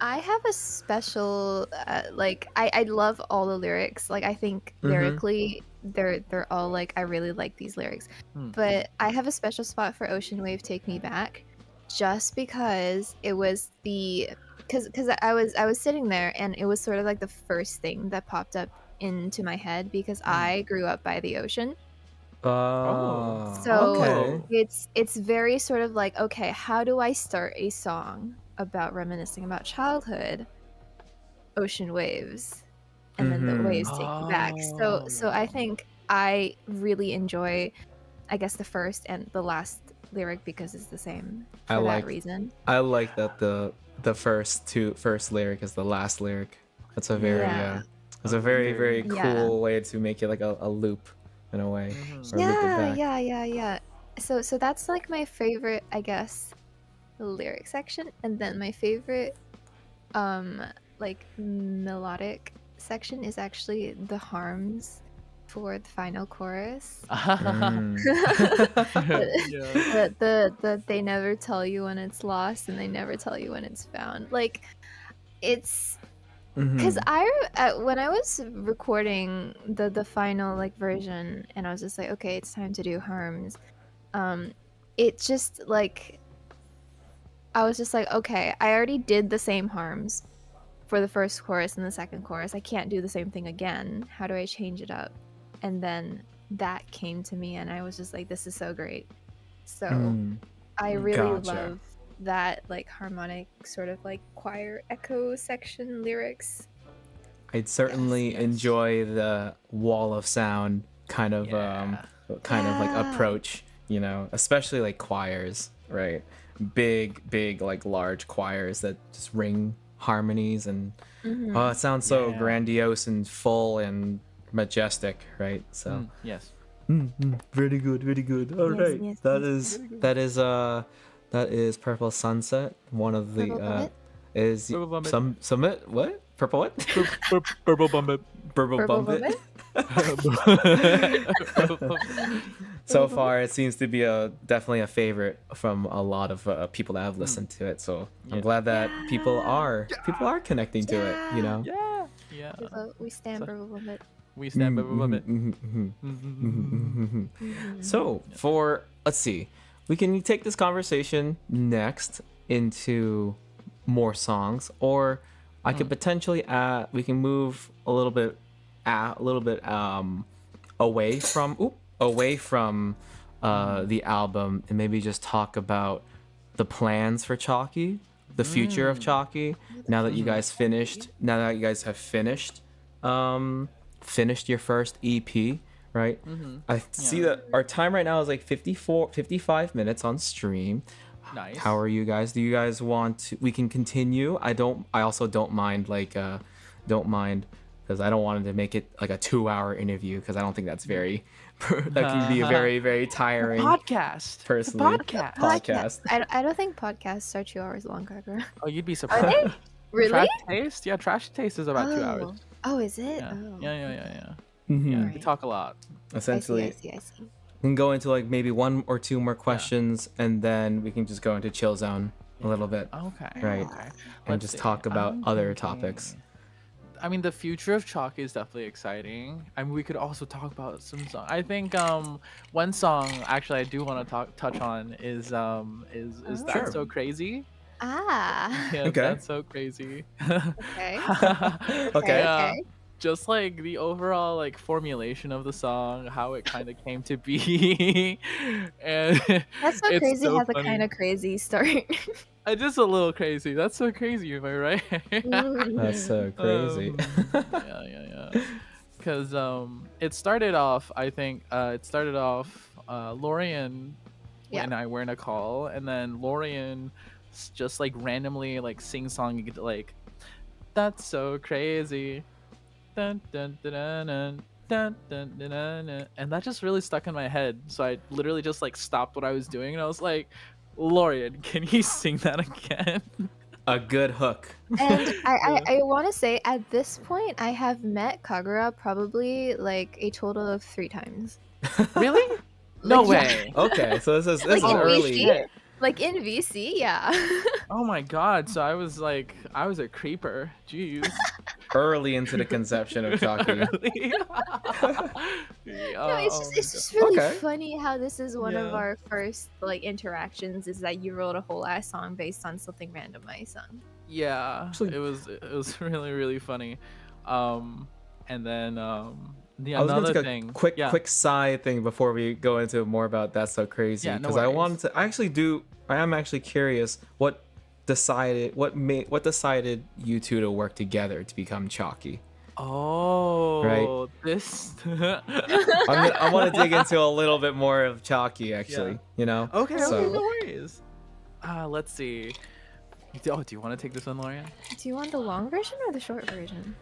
[SPEAKER 3] I have a special like I love all the lyrics. Like I think
[SPEAKER 1] Mm-hmm.
[SPEAKER 3] lyrically they're all like I really like these lyrics.
[SPEAKER 2] Hmm.
[SPEAKER 3] But I have a special spot for Ocean Wave Take Me Back just because it was the cuz I was sitting there and it was sort of like the first thing that popped up into my head because
[SPEAKER 2] Hmm.
[SPEAKER 3] I grew up by the ocean.
[SPEAKER 2] Oh.
[SPEAKER 3] So
[SPEAKER 1] Okay.
[SPEAKER 2] Oh.
[SPEAKER 3] it's very sort of like, okay, how do I start a song about reminiscing about childhood? Ocean waves, and then the
[SPEAKER 1] Mm-hmm.
[SPEAKER 3] waves take me back. So I
[SPEAKER 2] Oh.
[SPEAKER 3] think I really enjoy, I guess, the first and the last lyric because it's the same
[SPEAKER 1] I
[SPEAKER 3] for that
[SPEAKER 1] like
[SPEAKER 3] reason.
[SPEAKER 1] that the first lyric is the last lyric. That's a very
[SPEAKER 3] Yeah.
[SPEAKER 1] it's a very
[SPEAKER 2] Very
[SPEAKER 1] very
[SPEAKER 2] nice.
[SPEAKER 3] Yeah.
[SPEAKER 1] cool way to make it like a loop in a way,
[SPEAKER 2] Mm-hmm.
[SPEAKER 1] or loop it
[SPEAKER 3] Yeah,
[SPEAKER 1] back.
[SPEAKER 3] yeah, yeah, yeah. So that's like my favorite, I guess, lyric section, and then my favorite um like melodic section is actually the harms for the final chorus.
[SPEAKER 1] Mm.
[SPEAKER 2] Yeah.
[SPEAKER 3] The they never tell you when it's lost and they never tell you when it's found. Like it's because
[SPEAKER 1] Mm-hmm.
[SPEAKER 3] when I was recording the final like version and I was just like, okay, it's time to do harms. Um, it just like I was just like, okay, I already did the same harms for the first chorus and the second chorus. I can't do the same thing again. How do I change it up? And then that came to me and I was just like, this is so great. So
[SPEAKER 1] Mm.
[SPEAKER 3] I really
[SPEAKER 1] Gotcha.
[SPEAKER 3] love that like harmonic sort of like choir echo section lyrics.
[SPEAKER 1] I'd certainly
[SPEAKER 3] yes.
[SPEAKER 1] enjoy the wall of sound kind of
[SPEAKER 2] Yeah.
[SPEAKER 1] like
[SPEAKER 3] Yeah.
[SPEAKER 1] approach, especially like choirs, right? Big like large choirs that just ring harmonies and
[SPEAKER 3] Mhm.
[SPEAKER 1] oh, it sounds so
[SPEAKER 2] Yeah.
[SPEAKER 1] grandiose and full and majestic, right? So
[SPEAKER 2] Yes.
[SPEAKER 1] very good, very good. All
[SPEAKER 3] Yes,
[SPEAKER 1] right,
[SPEAKER 3] yes,
[SPEAKER 1] that
[SPEAKER 3] yes.
[SPEAKER 1] is
[SPEAKER 2] Very good.
[SPEAKER 1] that is Purple Sunset. One of the
[SPEAKER 3] Purple Vomit?
[SPEAKER 1] is
[SPEAKER 2] Purple Vomit.
[SPEAKER 1] some summit what purple what
[SPEAKER 2] Purple Bumbit.
[SPEAKER 1] purple
[SPEAKER 3] Purple
[SPEAKER 1] bump it.
[SPEAKER 3] Vomit?
[SPEAKER 1] So far, it seems to be definitely a favorite from a lot of people that have listened to it. So I'm
[SPEAKER 2] Yeah.
[SPEAKER 1] glad that people
[SPEAKER 3] Yeah.
[SPEAKER 1] are connecting to it. You know.
[SPEAKER 2] Yeah. Yeah.
[SPEAKER 3] We stand
[SPEAKER 2] So-
[SPEAKER 3] Purple Vomit.
[SPEAKER 2] We stand Purple Bumbit.
[SPEAKER 1] So for let's see, we can take this conversation next into more songs, or I could potentially we can move a little bit away from the album and maybe just talk about the plans for Chalky, the future of Chalky. Now that you guys have finished your first EP, right? I see that our time right now is like 55 minutes on stream.
[SPEAKER 2] Nice.
[SPEAKER 1] How are you guys? Do you guys want to, we can continue? I also don't mind because I don't want to make it like a 2-hour interview because I don't think that's very that can be very very tiring.
[SPEAKER 2] Podcast.
[SPEAKER 1] Personally.
[SPEAKER 2] Podcast.
[SPEAKER 3] I don't think podcasts are 2 hours long, Kagura.
[SPEAKER 2] Oh, you'd be
[SPEAKER 3] Are
[SPEAKER 2] surprised.
[SPEAKER 3] they? Really?
[SPEAKER 2] Trash Taste? Yeah, Trash Taste is about 2 hours.
[SPEAKER 3] Oh. Oh, is it?
[SPEAKER 2] Yeah.
[SPEAKER 3] Oh.
[SPEAKER 2] Yeah.
[SPEAKER 1] Mhm.
[SPEAKER 2] Yeah, we
[SPEAKER 3] Alright.
[SPEAKER 2] talk a lot.
[SPEAKER 1] Essentially,
[SPEAKER 3] I see.
[SPEAKER 1] we can go into like maybe one or two more questions and then we can just go into chill zone a little bit.
[SPEAKER 2] Okay.
[SPEAKER 1] Right.
[SPEAKER 2] Okay.
[SPEAKER 1] And just talk about other topics.
[SPEAKER 2] I mean, the future of Chalky is definitely exciting. I mean, we could also talk about some song. I think one song actually I do want to touch on is That
[SPEAKER 3] Oh.
[SPEAKER 2] So Crazy.
[SPEAKER 3] Ah.
[SPEAKER 2] Yeah,
[SPEAKER 1] Okay.
[SPEAKER 2] That's So Crazy.
[SPEAKER 3] Okay. Okay.
[SPEAKER 1] Okay.
[SPEAKER 2] Yeah.
[SPEAKER 3] Okay.
[SPEAKER 2] Just like the overall like formulation of the song, how it kind of came to be, and
[SPEAKER 3] That's so
[SPEAKER 2] it's
[SPEAKER 3] crazy
[SPEAKER 2] so
[SPEAKER 3] has a kind
[SPEAKER 2] funny.
[SPEAKER 3] of crazy start.
[SPEAKER 2] Just a little crazy. That's so crazy, am I right?
[SPEAKER 1] That's so crazy.
[SPEAKER 2] Yeah, yeah, yeah. Because it started off. I think it started off. Lorian
[SPEAKER 3] Yeah.
[SPEAKER 2] and I were in a call, and then Lorian just like randomly like sing song like "That's So Crazy," dun dun dun dun dun. Dun, dun, dun, dun, dun. And that just really stuck in my head. So I literally just like stopped what I was doing and I was like, Lorian, can you sing that again?
[SPEAKER 1] A good hook.
[SPEAKER 3] And
[SPEAKER 2] Yeah.
[SPEAKER 3] I want to say at this point, I have met Kagura probably like a total of 3 times.
[SPEAKER 2] Really? No
[SPEAKER 3] Like, yeah.
[SPEAKER 2] way.
[SPEAKER 1] Okay, so this
[SPEAKER 3] Like
[SPEAKER 1] is
[SPEAKER 3] in
[SPEAKER 1] early.
[SPEAKER 3] VC? Like in VC, yeah.
[SPEAKER 2] Oh my god. So I was a creeper. Jeez.
[SPEAKER 1] Early into the conception of Chalky.
[SPEAKER 2] Really?
[SPEAKER 3] No,
[SPEAKER 2] Yeah,
[SPEAKER 3] it's
[SPEAKER 2] oh
[SPEAKER 3] just
[SPEAKER 2] my
[SPEAKER 3] it's just really
[SPEAKER 1] Okay.
[SPEAKER 3] funny how this is one of
[SPEAKER 2] Yeah.
[SPEAKER 3] our first like interactions is that you wrote a whole ass song based on something random I sung.
[SPEAKER 2] Yeah,
[SPEAKER 1] Actually-
[SPEAKER 2] it was really really funny. And then the
[SPEAKER 1] I was gonna
[SPEAKER 2] another
[SPEAKER 1] take a
[SPEAKER 2] thing.
[SPEAKER 1] quick side thing before we go into more about That's So Crazy,
[SPEAKER 2] Yeah, no
[SPEAKER 1] because I
[SPEAKER 2] worries.
[SPEAKER 1] wanted to. I am actually curious what decided you two to work together to become Chalky.
[SPEAKER 2] Oh, this.
[SPEAKER 1] I want to dig into a little bit more of Chalky, actually.
[SPEAKER 2] Yeah.
[SPEAKER 1] You know.
[SPEAKER 2] Okay,
[SPEAKER 1] So-
[SPEAKER 2] okay, no worries. Let's see. Oh, do you want to take this one, Lorian?
[SPEAKER 3] Do you want the long version or the short version?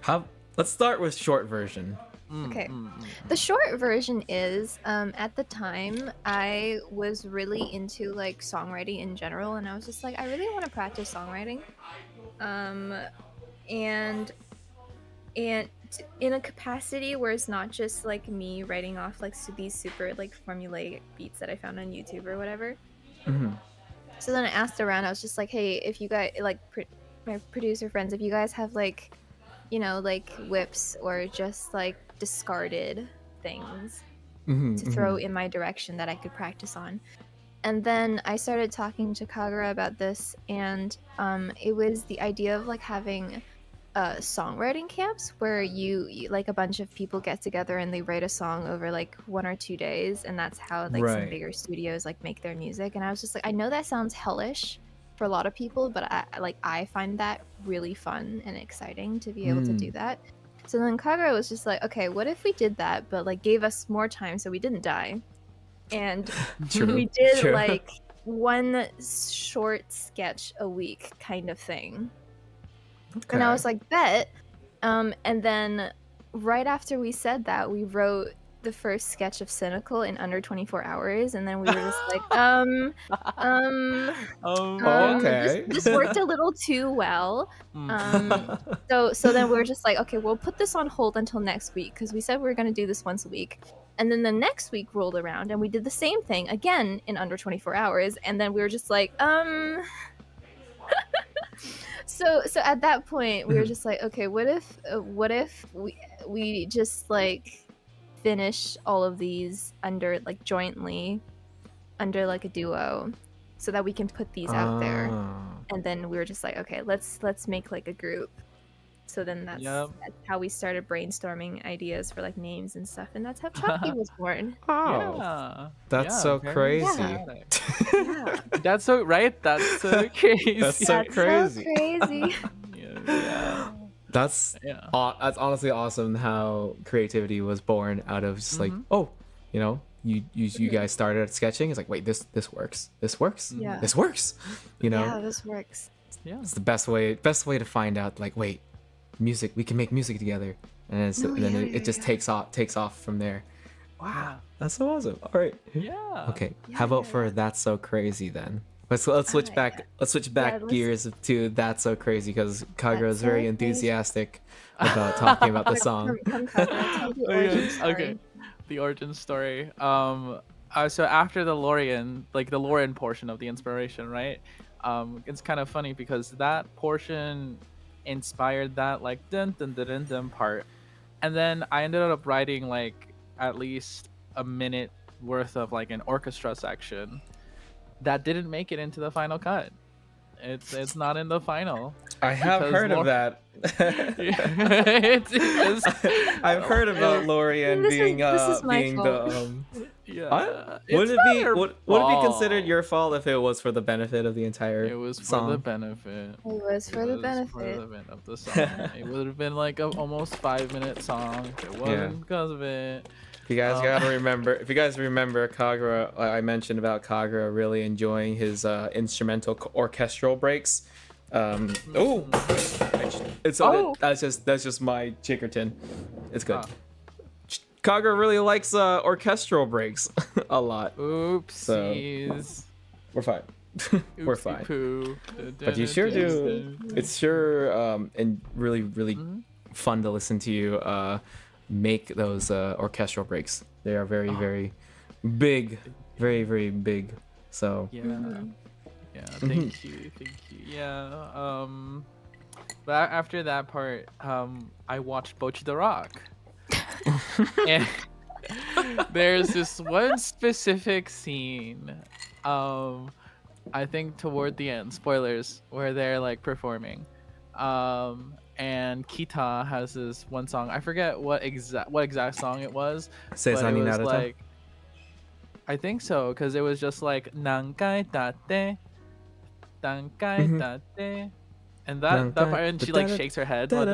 [SPEAKER 1] Let's start with short version.
[SPEAKER 3] Okay. The short version is at the time I was really into like songwriting in general and I was just like I really want to practice songwriting. And in a capacity where it's not just like me writing off like these super like formulaic beats that I found on YouTube or whatever.
[SPEAKER 1] Hmm.
[SPEAKER 3] So then I asked around. I was just like, "Hey, if you guys like my producer friends, if you guys have like, you know, like whips or just like discarded things
[SPEAKER 1] Hmm.
[SPEAKER 3] to throw in my direction that I could practice on." And then I started talking to Kagura about this, and it was the idea of like having songwriting camps where you like a bunch of people get together and they write a song over like 1 or 2 days, and that's how like some
[SPEAKER 1] Right.
[SPEAKER 3] bigger studios like make their music. And I was just like, I know that sounds hellish for a lot of people, but I find that really fun and exciting to be able to do that. So then Kagura was just like, okay, what if we did that, but like gave us more time so we didn't die? And
[SPEAKER 1] True.
[SPEAKER 3] we did
[SPEAKER 1] True.
[SPEAKER 3] like one short sketch a week kind of thing. And I was like, bet. And then right after we said that, we wrote the first sketch of Cynical in under 24 hours. And then we were just like,
[SPEAKER 1] Okay.
[SPEAKER 3] this worked a little too well. So then we were just like, okay, we'll put this on hold until next week because we said we were going to do this once a week. And then the next week rolled around and we did the same thing again in under 24 hours. And then we were just like, So at that point we were just like, okay, what if we just like finish all of these under like jointly under like a duo so that we can put these out there. And then we were just like, okay, let's make like a group. So then that's how we started brainstorming ideas for like names and stuff, and that's how Chalky was born.
[SPEAKER 1] Oh,
[SPEAKER 2] Yeah.
[SPEAKER 1] that's
[SPEAKER 2] Yeah,
[SPEAKER 1] so
[SPEAKER 2] very
[SPEAKER 1] crazy.
[SPEAKER 2] dramatic.
[SPEAKER 3] Yeah.
[SPEAKER 2] That's so right. That's so crazy.
[SPEAKER 1] That's so
[SPEAKER 3] That's
[SPEAKER 1] crazy.
[SPEAKER 3] so crazy.
[SPEAKER 2] Yeah.
[SPEAKER 1] That's
[SPEAKER 2] Yeah.
[SPEAKER 1] that's honestly awesome how creativity was born out of just like, oh, you know, you guys started sketching. It's like, wait, this works. This works.
[SPEAKER 3] Yeah.
[SPEAKER 1] This works. You know,
[SPEAKER 3] Yeah, this works.
[SPEAKER 2] Yeah.
[SPEAKER 1] it's the best way to find out. Like, wait, music. We can make music together, and then it just takes off from there. Wow, that's so awesome. All right.
[SPEAKER 2] Yeah.
[SPEAKER 1] Okay.
[SPEAKER 3] Yeah,
[SPEAKER 1] How about
[SPEAKER 3] yeah,
[SPEAKER 1] for
[SPEAKER 3] yeah.
[SPEAKER 1] That's So Crazy then? Let's switch
[SPEAKER 3] yeah.
[SPEAKER 1] back. Let's switch back
[SPEAKER 3] let's-
[SPEAKER 1] gears to That's So Crazy because Kagura
[SPEAKER 3] That's
[SPEAKER 1] is very
[SPEAKER 3] So
[SPEAKER 1] enthusiastic about talking about the song.
[SPEAKER 3] Come Kagura, tell the
[SPEAKER 2] Oh, yeah.
[SPEAKER 3] origin story.
[SPEAKER 2] Okay. The origin story. So after the Lorian portion of the inspiration, right? It's kind of funny because that portion inspired that like dun dun dun dun dun part. And then I ended up writing like at least a minute worth of like an orchestra section that didn't make it into the final cut. It's not in the final.
[SPEAKER 1] I have
[SPEAKER 2] Because
[SPEAKER 1] heard of that.
[SPEAKER 2] it's
[SPEAKER 1] I've heard about Lorian
[SPEAKER 3] This is-
[SPEAKER 1] being
[SPEAKER 3] this is my
[SPEAKER 1] being
[SPEAKER 3] fault.
[SPEAKER 1] the
[SPEAKER 2] yeah.
[SPEAKER 1] would
[SPEAKER 2] it's
[SPEAKER 1] it
[SPEAKER 2] not
[SPEAKER 1] be
[SPEAKER 2] her
[SPEAKER 1] would it be considered
[SPEAKER 2] fault.
[SPEAKER 1] your fault if it was for the benefit of the entire
[SPEAKER 2] It was for
[SPEAKER 1] song?
[SPEAKER 2] the benefit.
[SPEAKER 3] It was for the
[SPEAKER 2] For
[SPEAKER 3] benefit.
[SPEAKER 2] the benefit of the song. It would have been like a almost 5-minute song if it wasn't because of it.
[SPEAKER 1] If you guys gotta remember, if you guys remember Kagura, I mentioned about Kagura really enjoying his instrumental orchestral breaks. Oh, it's that's just my chickerton. It's good. Kagura really likes orchestral breaks a lot.
[SPEAKER 2] Oopsies.
[SPEAKER 1] We're fine. We're fine.
[SPEAKER 2] Poo.
[SPEAKER 1] But you sure do. It's sure and really fun to listen to you make those orchestral breaks. They are very big, very big. So
[SPEAKER 2] Yeah. Yeah. Thank you. Yeah. But after that part, I watched Bochi the Rock. And there's this one specific scene, I think toward the end, spoilers, where they're like performing, and Kita has this one song. I forget what exact song it was, but
[SPEAKER 1] Seisani
[SPEAKER 2] it was
[SPEAKER 1] Narita?
[SPEAKER 2] like, I think so, because it was just like nankai date, dankai date. And that part, and she like shakes her head.
[SPEAKER 1] Yeah, I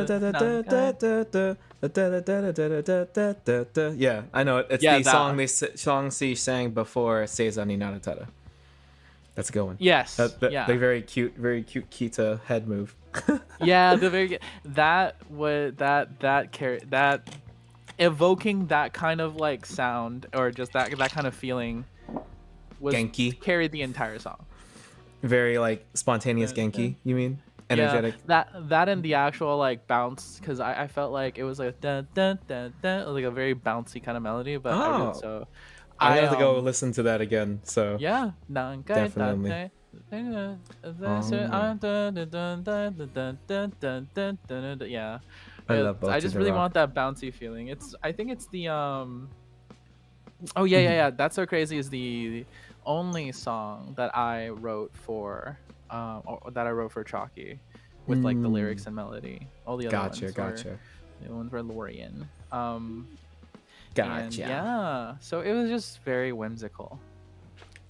[SPEAKER 1] know it. It's
[SPEAKER 2] Yeah,
[SPEAKER 1] the
[SPEAKER 2] that
[SPEAKER 1] song she sang before Seisani Narutada. That's a good one.
[SPEAKER 2] Yes.
[SPEAKER 1] Yeah. The very cute Kita head move.
[SPEAKER 2] Yeah, the very that evoking that kind of like sound or just that kind of feeling was
[SPEAKER 1] Genki.
[SPEAKER 2] carried the entire song.
[SPEAKER 1] Very like spontaneous Genki, you mean? Energetic.
[SPEAKER 2] Yeah, that and the actual like bounce, because I felt like it was like dun dun dun dun, like a very bouncy kind of melody. But
[SPEAKER 1] I have to go listen to that again. So
[SPEAKER 2] yeah,
[SPEAKER 1] definitely.
[SPEAKER 2] Yeah,
[SPEAKER 1] I love
[SPEAKER 2] I
[SPEAKER 1] Bochi
[SPEAKER 2] just
[SPEAKER 1] the
[SPEAKER 2] really
[SPEAKER 1] Rock.
[SPEAKER 2] want that bouncy feeling. I think it's the oh yeah. That's So Crazy is the only song that I wrote for or that I wrote for Chalky with like the lyrics and melody. All the other
[SPEAKER 1] Gotcha.
[SPEAKER 2] The ones were Lorian.
[SPEAKER 1] Gotcha.
[SPEAKER 2] And yeah, so it was just very whimsical.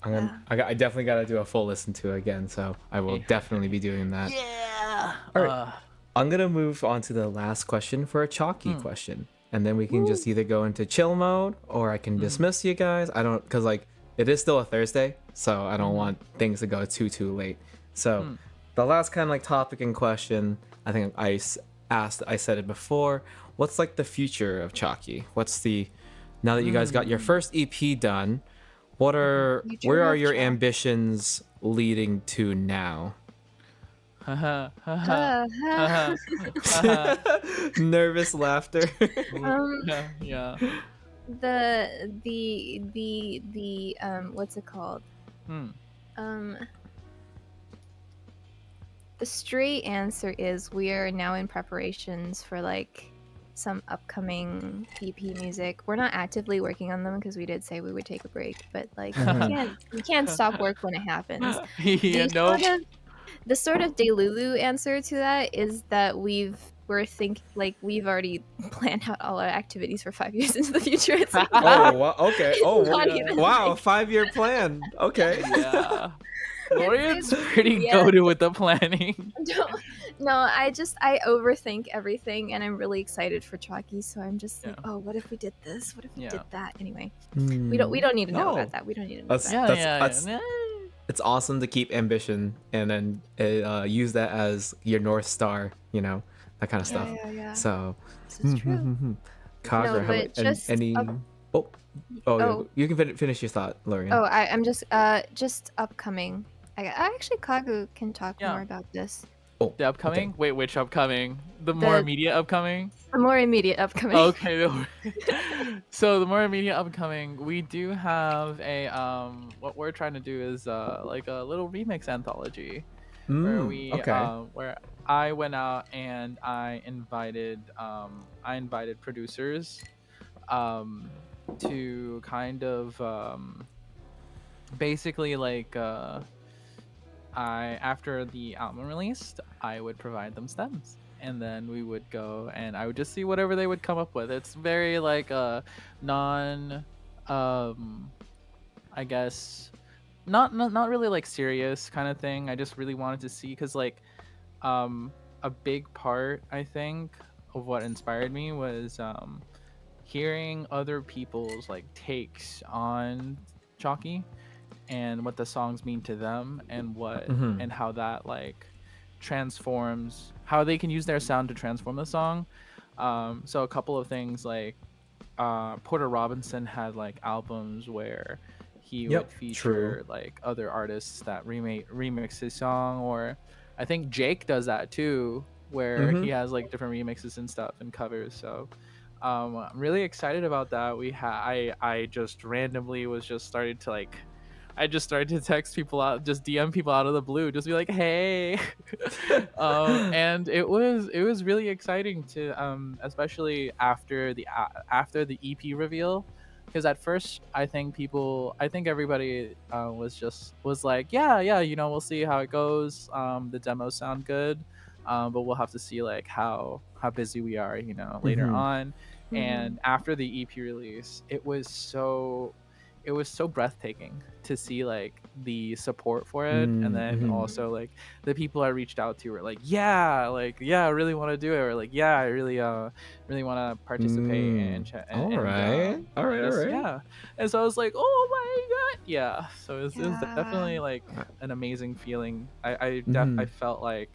[SPEAKER 1] I definitely gotta do a full listen to it again, so I will definitely be doing that.
[SPEAKER 2] Yeah.
[SPEAKER 1] All right. I'm gonna move on to the last question for a Chalky question, and then we can just either go into chill mode or I can dismiss you guys. I don't, cause like it is still a Thursday, so I don't want things to go too late. So the last kind of like topic in question, I think I said it before. What's like the future of Chalky? What's now that you guys got your first EP done? Where are your ambitions leading to now? Nervous laughter.
[SPEAKER 2] Yeah.
[SPEAKER 3] The what's it called? The straight answer is we are now in preparations for like some upcoming EP music. We're not actively working on them because we did say we would take a break, but like we can't stop work when it happens.
[SPEAKER 2] Yeah,
[SPEAKER 3] The sort of Delulu answer to that is that we've already planned out all our activities for 5 years into the future. It's like,
[SPEAKER 1] Oh, wow, okay. Oh,
[SPEAKER 3] not even,
[SPEAKER 1] wow,
[SPEAKER 3] like-
[SPEAKER 1] 5-year plan. Okay.
[SPEAKER 2] Yeah. Lorian's pretty
[SPEAKER 3] Yeah.
[SPEAKER 2] goated with the planning.
[SPEAKER 3] No, I overthink everything, and I'm really excited for Chalky. So I'm just like,
[SPEAKER 2] Yeah.
[SPEAKER 3] oh, what if we did this? What if we did that? Anyway,
[SPEAKER 1] Hmm.
[SPEAKER 3] we don't need to know
[SPEAKER 1] No.
[SPEAKER 3] about that. We don't need to know
[SPEAKER 1] That's-
[SPEAKER 3] about
[SPEAKER 1] that's- It's awesome to keep ambition and then use that as your North Star, that kind of stuff.
[SPEAKER 3] Yeah.
[SPEAKER 1] So,
[SPEAKER 3] This is true.
[SPEAKER 1] Kagura,
[SPEAKER 3] but just
[SPEAKER 1] any...
[SPEAKER 3] Oh.
[SPEAKER 1] You can finish your thought, Lorian.
[SPEAKER 3] Oh, I'm just upcoming. I actually Kagu can talk
[SPEAKER 2] Yeah.
[SPEAKER 3] more about this.
[SPEAKER 2] The upcoming? Wait, which upcoming? The more immediate upcoming?
[SPEAKER 3] The more immediate upcoming.
[SPEAKER 2] Okay. So the more immediate upcoming, we do have a what we're trying to do is like a little remix anthology where we
[SPEAKER 1] okay.
[SPEAKER 2] where I went out and I invited producers to kind of basically like I after the album released, I would provide them stems, and then we would go and I would just see whatever they would come up with. It's very like non, I guess, not really like serious kind of thing. I just really wanted to see because like a big part I think of what inspired me was hearing other people's like takes on Chalky and what the songs mean to them and what
[SPEAKER 1] Mhm.
[SPEAKER 2] and how that like transforms how they can use their sound to transform the song. So a couple of things like Porter Robinson had like albums where he would
[SPEAKER 1] Yep,
[SPEAKER 2] feature
[SPEAKER 1] true.
[SPEAKER 2] like other artists that remix his song, or I think Jake does that too, where he
[SPEAKER 1] Mhm.
[SPEAKER 2] has like different remixes and stuff and covers. So I'm really excited about that. I just randomly was just started to like I just started to text people out, just DM people out of the blue, just be like, "Hey," and it was really exciting to especially after the EP reveal, because at first I think everybody was like, yeah, we'll see how it goes. The demos sound good, but we'll have to see like how busy we are, later
[SPEAKER 1] Mhm.
[SPEAKER 2] on.
[SPEAKER 3] Mhm.
[SPEAKER 2] And after the EP release, it was so breathtaking to see like the support for it, and
[SPEAKER 1] Mm,
[SPEAKER 2] then
[SPEAKER 1] mhm.
[SPEAKER 2] also like the people I reached out to were like, yeah, I really want to do it, or like, yeah, I really want to participate
[SPEAKER 1] Mm.
[SPEAKER 2] and chat
[SPEAKER 1] All right. All
[SPEAKER 2] and
[SPEAKER 1] right. All
[SPEAKER 2] just
[SPEAKER 1] right.
[SPEAKER 2] yeah. And so I was like, oh my god, yeah. So it was
[SPEAKER 3] Yeah.
[SPEAKER 2] definitely like
[SPEAKER 1] Uh,
[SPEAKER 2] an amazing feeling. I
[SPEAKER 1] mhm.
[SPEAKER 2] felt like,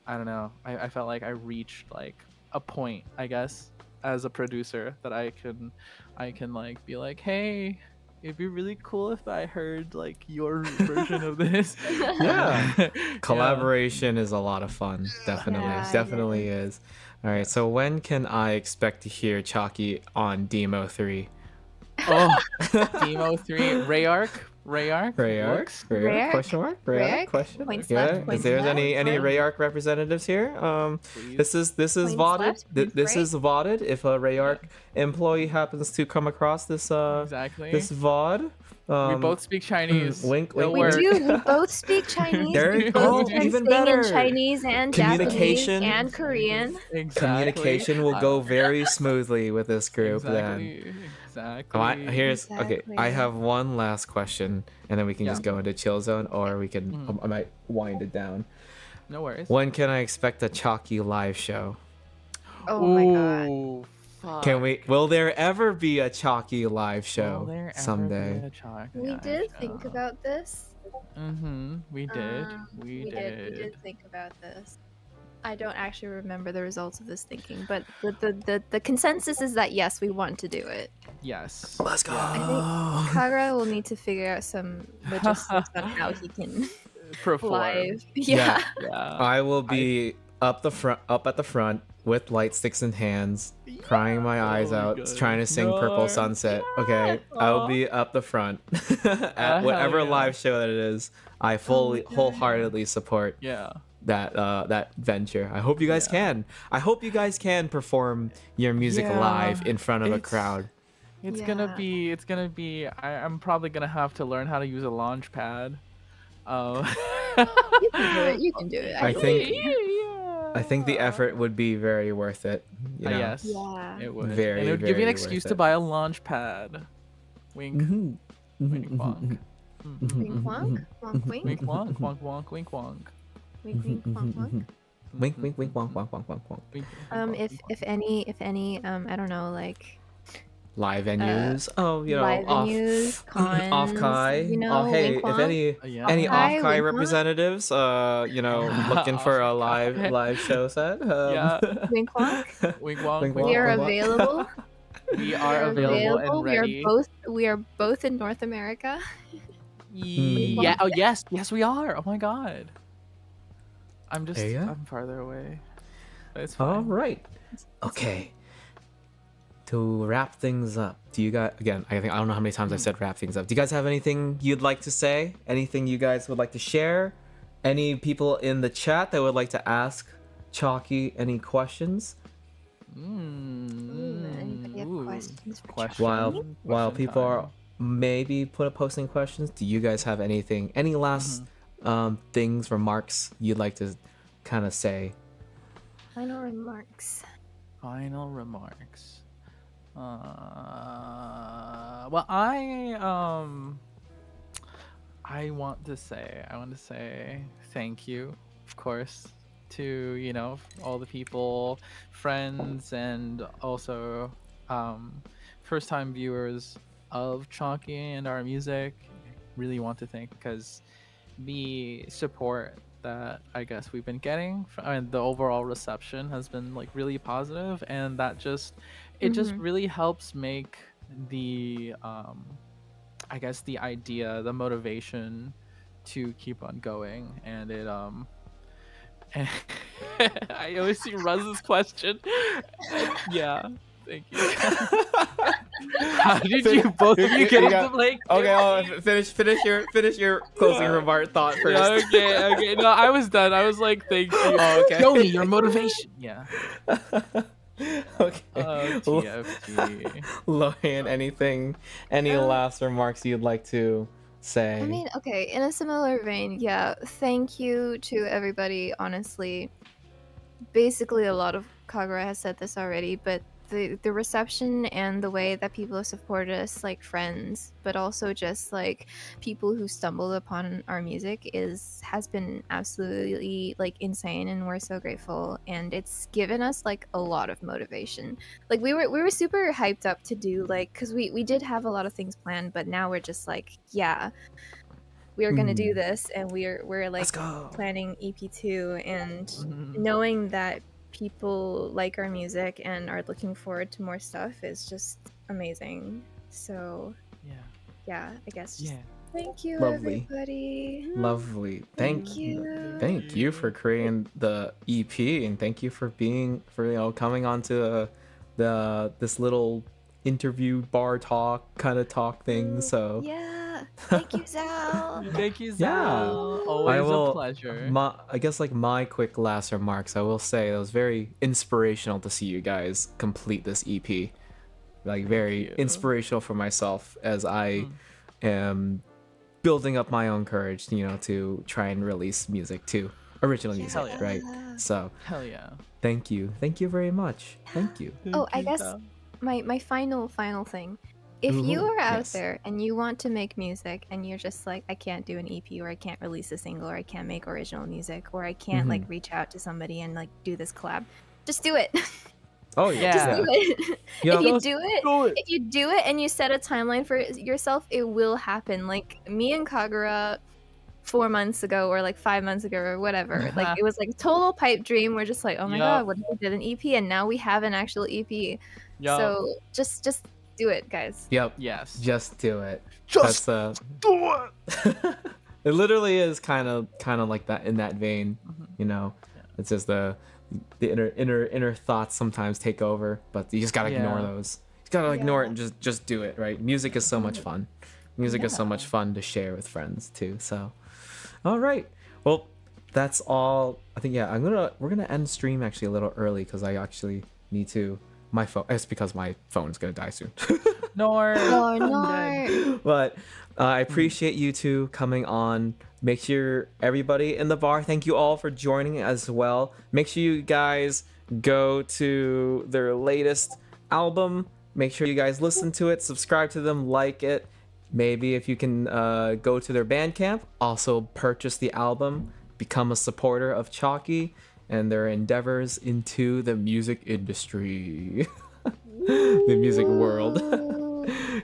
[SPEAKER 2] I don't know, I felt like I reached like a point, I guess, as a producer that I can like be like, hey, it'd be really cool if I heard like your version of this.
[SPEAKER 1] Yeah.
[SPEAKER 2] Yeah.
[SPEAKER 1] Collaboration is a lot of fun. Definitely.
[SPEAKER 3] Yeah, it
[SPEAKER 1] Definitely
[SPEAKER 3] is.
[SPEAKER 1] is. All right.
[SPEAKER 2] Yes.
[SPEAKER 1] So when can I expect to hear Chalky on Demo 3?
[SPEAKER 2] Oh, Demo 3, Rayark
[SPEAKER 1] Rayark?
[SPEAKER 2] looks.
[SPEAKER 1] Rayark?
[SPEAKER 3] Raric?
[SPEAKER 1] Question mark? Rayark?
[SPEAKER 3] Raric?
[SPEAKER 1] Question?
[SPEAKER 3] Points left,
[SPEAKER 1] Yeah. Is
[SPEAKER 3] points
[SPEAKER 1] there
[SPEAKER 2] Mm,
[SPEAKER 3] left,
[SPEAKER 1] any
[SPEAKER 2] points
[SPEAKER 3] points,
[SPEAKER 2] left,
[SPEAKER 1] Rayark representatives here? This
[SPEAKER 2] please.
[SPEAKER 1] is
[SPEAKER 3] points
[SPEAKER 1] VODed.
[SPEAKER 3] left, points
[SPEAKER 1] This
[SPEAKER 3] right.
[SPEAKER 1] is VODed. If a
[SPEAKER 2] Yeah,
[SPEAKER 1] Rayark employee happens to come across
[SPEAKER 2] exactly.
[SPEAKER 1] this VOD,
[SPEAKER 2] We both speak Chinese.
[SPEAKER 1] wink,
[SPEAKER 2] It'll
[SPEAKER 1] wink,
[SPEAKER 3] We
[SPEAKER 1] wink.
[SPEAKER 2] work.
[SPEAKER 3] do. We both speak Chinese.
[SPEAKER 1] There
[SPEAKER 3] We
[SPEAKER 1] you
[SPEAKER 3] both
[SPEAKER 1] go.
[SPEAKER 3] can
[SPEAKER 1] Even
[SPEAKER 3] sing in
[SPEAKER 1] better.
[SPEAKER 3] Chinese and Japanese
[SPEAKER 1] Communication.
[SPEAKER 3] and Korean.
[SPEAKER 2] Exactly.
[SPEAKER 1] Communication will go very smoothly with this group then.
[SPEAKER 2] Exactly.
[SPEAKER 1] Oh,
[SPEAKER 2] Exactly.
[SPEAKER 1] here's okay. I
[SPEAKER 3] Exactly.
[SPEAKER 1] have one last question, and then we can
[SPEAKER 2] Yeah.
[SPEAKER 1] just go into chill zone, or we can.
[SPEAKER 2] Mhm.
[SPEAKER 1] I might wind it down.
[SPEAKER 2] No worries.
[SPEAKER 1] When can I expect a Chalky live show?
[SPEAKER 3] Oh my god.
[SPEAKER 2] Ooh,
[SPEAKER 1] Can
[SPEAKER 2] fuck.
[SPEAKER 1] we? Will there ever be a Chalky live
[SPEAKER 2] Will
[SPEAKER 1] show
[SPEAKER 2] there ever be
[SPEAKER 1] someday?
[SPEAKER 2] a chocolate
[SPEAKER 3] We
[SPEAKER 2] ice
[SPEAKER 3] did think
[SPEAKER 2] show?
[SPEAKER 3] about this.
[SPEAKER 2] We did. We
[SPEAKER 3] We
[SPEAKER 2] did.
[SPEAKER 3] did think about this. I don't actually remember the results of this thinking, but the consensus is that yes, we want to do it.
[SPEAKER 2] Yes.
[SPEAKER 1] Let's go.
[SPEAKER 3] I think Kagura will need to figure out some logistics on how he can
[SPEAKER 2] Perform.
[SPEAKER 3] live.
[SPEAKER 1] Yeah.
[SPEAKER 3] Yeah.
[SPEAKER 2] Yeah.
[SPEAKER 1] I will be up at the front with light sticks in hands, crying my eyes
[SPEAKER 2] Oh my
[SPEAKER 1] out,
[SPEAKER 2] God.
[SPEAKER 1] trying to sing Purple
[SPEAKER 2] No.
[SPEAKER 1] Sunset. Okay, I will be up the front at
[SPEAKER 2] hell
[SPEAKER 1] whatever
[SPEAKER 2] yeah.
[SPEAKER 1] live show that it is. I fully,
[SPEAKER 3] God.
[SPEAKER 1] wholeheartedly support
[SPEAKER 2] Yeah.
[SPEAKER 1] that venture. I hope you guys
[SPEAKER 2] Yeah.
[SPEAKER 1] can. I hope you guys can perform your music
[SPEAKER 2] Yeah,
[SPEAKER 1] live in front of a
[SPEAKER 2] it's-
[SPEAKER 1] crowd.
[SPEAKER 2] It's
[SPEAKER 3] Yeah.
[SPEAKER 2] gonna be. I'm probably gonna have to learn how to use a launch pad.
[SPEAKER 3] You can do it. You can do it.
[SPEAKER 1] I think-
[SPEAKER 2] Yeah.
[SPEAKER 1] I think the effort would be very worth it. You know?
[SPEAKER 2] Yes.
[SPEAKER 3] Yeah.
[SPEAKER 2] It would.
[SPEAKER 1] Very,
[SPEAKER 2] and it would give you an
[SPEAKER 1] very
[SPEAKER 2] excuse
[SPEAKER 1] worth
[SPEAKER 2] to
[SPEAKER 1] it.
[SPEAKER 2] buy a launch pad. Wink.
[SPEAKER 1] Mhm.
[SPEAKER 2] Wink wonk.
[SPEAKER 3] Wink wonk. Wonk wink.
[SPEAKER 2] Wink wonk. Wonk wonk. Wink wonk.
[SPEAKER 3] Wink wink wonk wonk.
[SPEAKER 1] Wink, wink, wink, wonk, wonk, wonk, wonk, wonk.
[SPEAKER 2] Wink, wink, wonk,
[SPEAKER 3] If
[SPEAKER 2] wink,
[SPEAKER 3] any I don't know, like
[SPEAKER 1] Live venues. Oh, you know,
[SPEAKER 3] live
[SPEAKER 1] off
[SPEAKER 3] venues, cons,
[SPEAKER 1] off Kai.
[SPEAKER 3] you know,
[SPEAKER 1] Hey,
[SPEAKER 3] wink
[SPEAKER 1] if
[SPEAKER 3] wonk.
[SPEAKER 2] Yeah.
[SPEAKER 1] any
[SPEAKER 3] Off-Kai,
[SPEAKER 1] off Kai
[SPEAKER 3] wink wonk.
[SPEAKER 1] representatives, looking for a live show set.
[SPEAKER 2] Yeah.
[SPEAKER 3] Wink wonk.
[SPEAKER 2] Wink wonk.
[SPEAKER 1] Wink
[SPEAKER 2] Wink
[SPEAKER 3] We are
[SPEAKER 1] wonk.
[SPEAKER 2] wonk.
[SPEAKER 3] available.
[SPEAKER 2] We are available and ready.
[SPEAKER 3] We are both in North America.
[SPEAKER 2] Yeah. Oh yes. Yes, we are. Oh my god. I'm
[SPEAKER 1] There you go.
[SPEAKER 2] I'm farther away. It's
[SPEAKER 1] All
[SPEAKER 2] fine.
[SPEAKER 1] right. Okay. To wrap things up, do you guys? Again, I don't know how many times I've said wrap things up. Do you guys have anything you'd like to say? Anything you guys would like to share? Any people in the chat that would like to ask Chalky, any questions?
[SPEAKER 3] Anybody have
[SPEAKER 2] Ooh,
[SPEAKER 3] questions for
[SPEAKER 2] question.
[SPEAKER 3] Chalky?
[SPEAKER 1] While
[SPEAKER 2] Question
[SPEAKER 1] people are
[SPEAKER 2] time.
[SPEAKER 1] maybe posting questions, do you guys have any last things, remarks you'd like to kind of say?
[SPEAKER 3] Final remarks.
[SPEAKER 2] Final remarks. Well, I want to say thank you, of course, to all the people, friends, and also first time viewers of Chonky and our music. Really want to thank, because the support that I guess we've been getting and the overall reception has been like really positive, and that just really helps make the I guess the idea, the motivation to keep on going. And it and I always see Ruz's question. Yeah, thank you. How did you both of you get into like
[SPEAKER 1] Okay, finish your closing remark thought first.
[SPEAKER 2] Yeah, okay. No, I was done. I was like, thank you.
[SPEAKER 1] Oh, okay.
[SPEAKER 2] Show me your motivation. Yeah.
[SPEAKER 1] Okay.
[SPEAKER 2] TFT.
[SPEAKER 1] Lorian, any last remarks you'd like to say?
[SPEAKER 3] I mean, okay, in a similar vein, yeah, thank you to everybody, honestly. Basically, a lot of Kagura has said this already, but the reception and the way that people have supported us, like friends, but also just like people who stumbled upon our music, has been absolutely like insane, and we're so grateful. And it's given us like a lot of motivation. Like we were super hyped up to do, like, because we did have a lot of things planned, but now we're just like, yeah, we are gonna do this, and we're like
[SPEAKER 1] Let's go.
[SPEAKER 3] planning EP2, and knowing that people like our music and are looking forward to more stuff is just amazing. So yeah, I guess just thank you,
[SPEAKER 1] Lovely.
[SPEAKER 3] everybody.
[SPEAKER 1] Lovely.
[SPEAKER 3] Thank you.
[SPEAKER 1] Thank you for creating the EP, and thank you for coming onto this little interview bar talk kind of talk thing. So
[SPEAKER 3] yeah, thank you, Zal.
[SPEAKER 2] Thank you, Zal.
[SPEAKER 1] Yeah.
[SPEAKER 2] Always a pleasure.
[SPEAKER 1] I guess like my quick last remarks, I will say it was very inspirational to see you guys complete this EP. Like very inspirational for myself as I am building up my own courage, to try and release music too. Original music,
[SPEAKER 2] yeah.
[SPEAKER 1] right? So
[SPEAKER 2] Hell yeah.
[SPEAKER 1] thank you very much. Thank you.
[SPEAKER 3] Oh, I guess my final thing. If you are out
[SPEAKER 1] yes.
[SPEAKER 3] there and you want to make music and you're just like, I can't do an EP, or I can't release a single, or I can't make original music, or I can't like reach out to somebody and like do this collab, just do it.
[SPEAKER 1] Oh yeah.
[SPEAKER 3] Just do it.
[SPEAKER 1] Yeah.
[SPEAKER 3] If you do it and you set a timeline for yourself, it will happen. Like me and Kagura 4 months ago, or like 5 months ago, or whatever. Like it was like total pipe dream. We're just like, oh my god, what if we did an EP? And now we have an actual EP. So just do it, guys.
[SPEAKER 1] Yep.
[SPEAKER 2] Yes.
[SPEAKER 1] Just do it.
[SPEAKER 2] Just
[SPEAKER 1] That's,
[SPEAKER 2] do it.
[SPEAKER 1] it literally is kind of like that, in that vein. It's just the inner thoughts sometimes take over, but you just gotta ignore those. You gotta ignore it and just do it, right? Music is so much fun. Music is so much fun to share with friends too. So, all right. Well, that's all. I think we're gonna end stream actually a little early because I actually need to. My phone. It's because my phone's gonna die soon.
[SPEAKER 3] No.
[SPEAKER 1] But I appreciate you two coming on. Make sure everybody in the bar, thank you all for joining as well. Make sure you guys go to their latest album. Make sure you guys listen to it, subscribe to them, like it. Maybe if you can go to their Bandcamp, also purchase the album, become a supporter of Chalky and their endeavors into the music industry, the music world.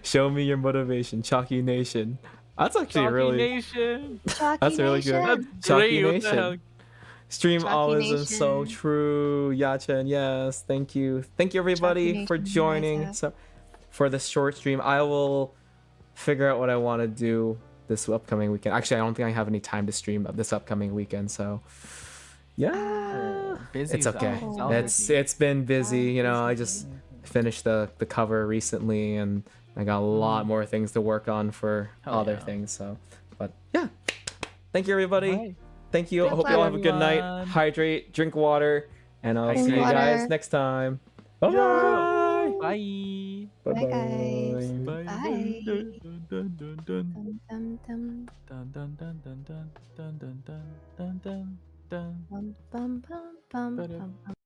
[SPEAKER 1] Show me your motivation, Chalky Nation. That's actually
[SPEAKER 2] Chalky
[SPEAKER 1] really
[SPEAKER 2] Nation.
[SPEAKER 1] that's really good.
[SPEAKER 2] That's
[SPEAKER 1] Chalky
[SPEAKER 2] great. What the hell?
[SPEAKER 1] Nation. Stream
[SPEAKER 3] Chalky
[SPEAKER 1] always is so
[SPEAKER 3] Nation.
[SPEAKER 1] true. Yachen, yes. Thank you everybody
[SPEAKER 3] Chalky
[SPEAKER 1] for
[SPEAKER 3] Nation,
[SPEAKER 1] joining.
[SPEAKER 3] guys.
[SPEAKER 1] So for this short stream, I will figure out what I want to do this upcoming weekend. Actually, I don't think I have any time to stream this upcoming weekend, so yeah.
[SPEAKER 2] Busy
[SPEAKER 1] It's okay.
[SPEAKER 2] Zal.
[SPEAKER 1] It's been busy, I just finished the cover recently, and I got a lot more things to work on for other things. So, but yeah, thank you everybody.
[SPEAKER 2] Alright.
[SPEAKER 1] Thank you. I
[SPEAKER 3] Good
[SPEAKER 1] hope you all have a
[SPEAKER 2] luck,
[SPEAKER 1] good night.
[SPEAKER 2] everyone.
[SPEAKER 1] Hydrate, drink water, And I'll
[SPEAKER 2] Thank
[SPEAKER 1] see you
[SPEAKER 2] you.
[SPEAKER 1] guys
[SPEAKER 3] Water.
[SPEAKER 1] next time. Bye
[SPEAKER 2] Yeah.
[SPEAKER 1] bye.
[SPEAKER 2] Bye.
[SPEAKER 1] Bye
[SPEAKER 3] Bye, guys.
[SPEAKER 1] bye.
[SPEAKER 2] Bye.
[SPEAKER 3] Bye.
[SPEAKER 2] Dun, dun, dun, dun.
[SPEAKER 3] Dum, dum, dum.
[SPEAKER 2] Dun, dun, dun, dun, dun, dun, dun, dun, dun, dun, dun.
[SPEAKER 3] Bum, bum, bum, bum,
[SPEAKER 2] Ba-da.
[SPEAKER 3] bum.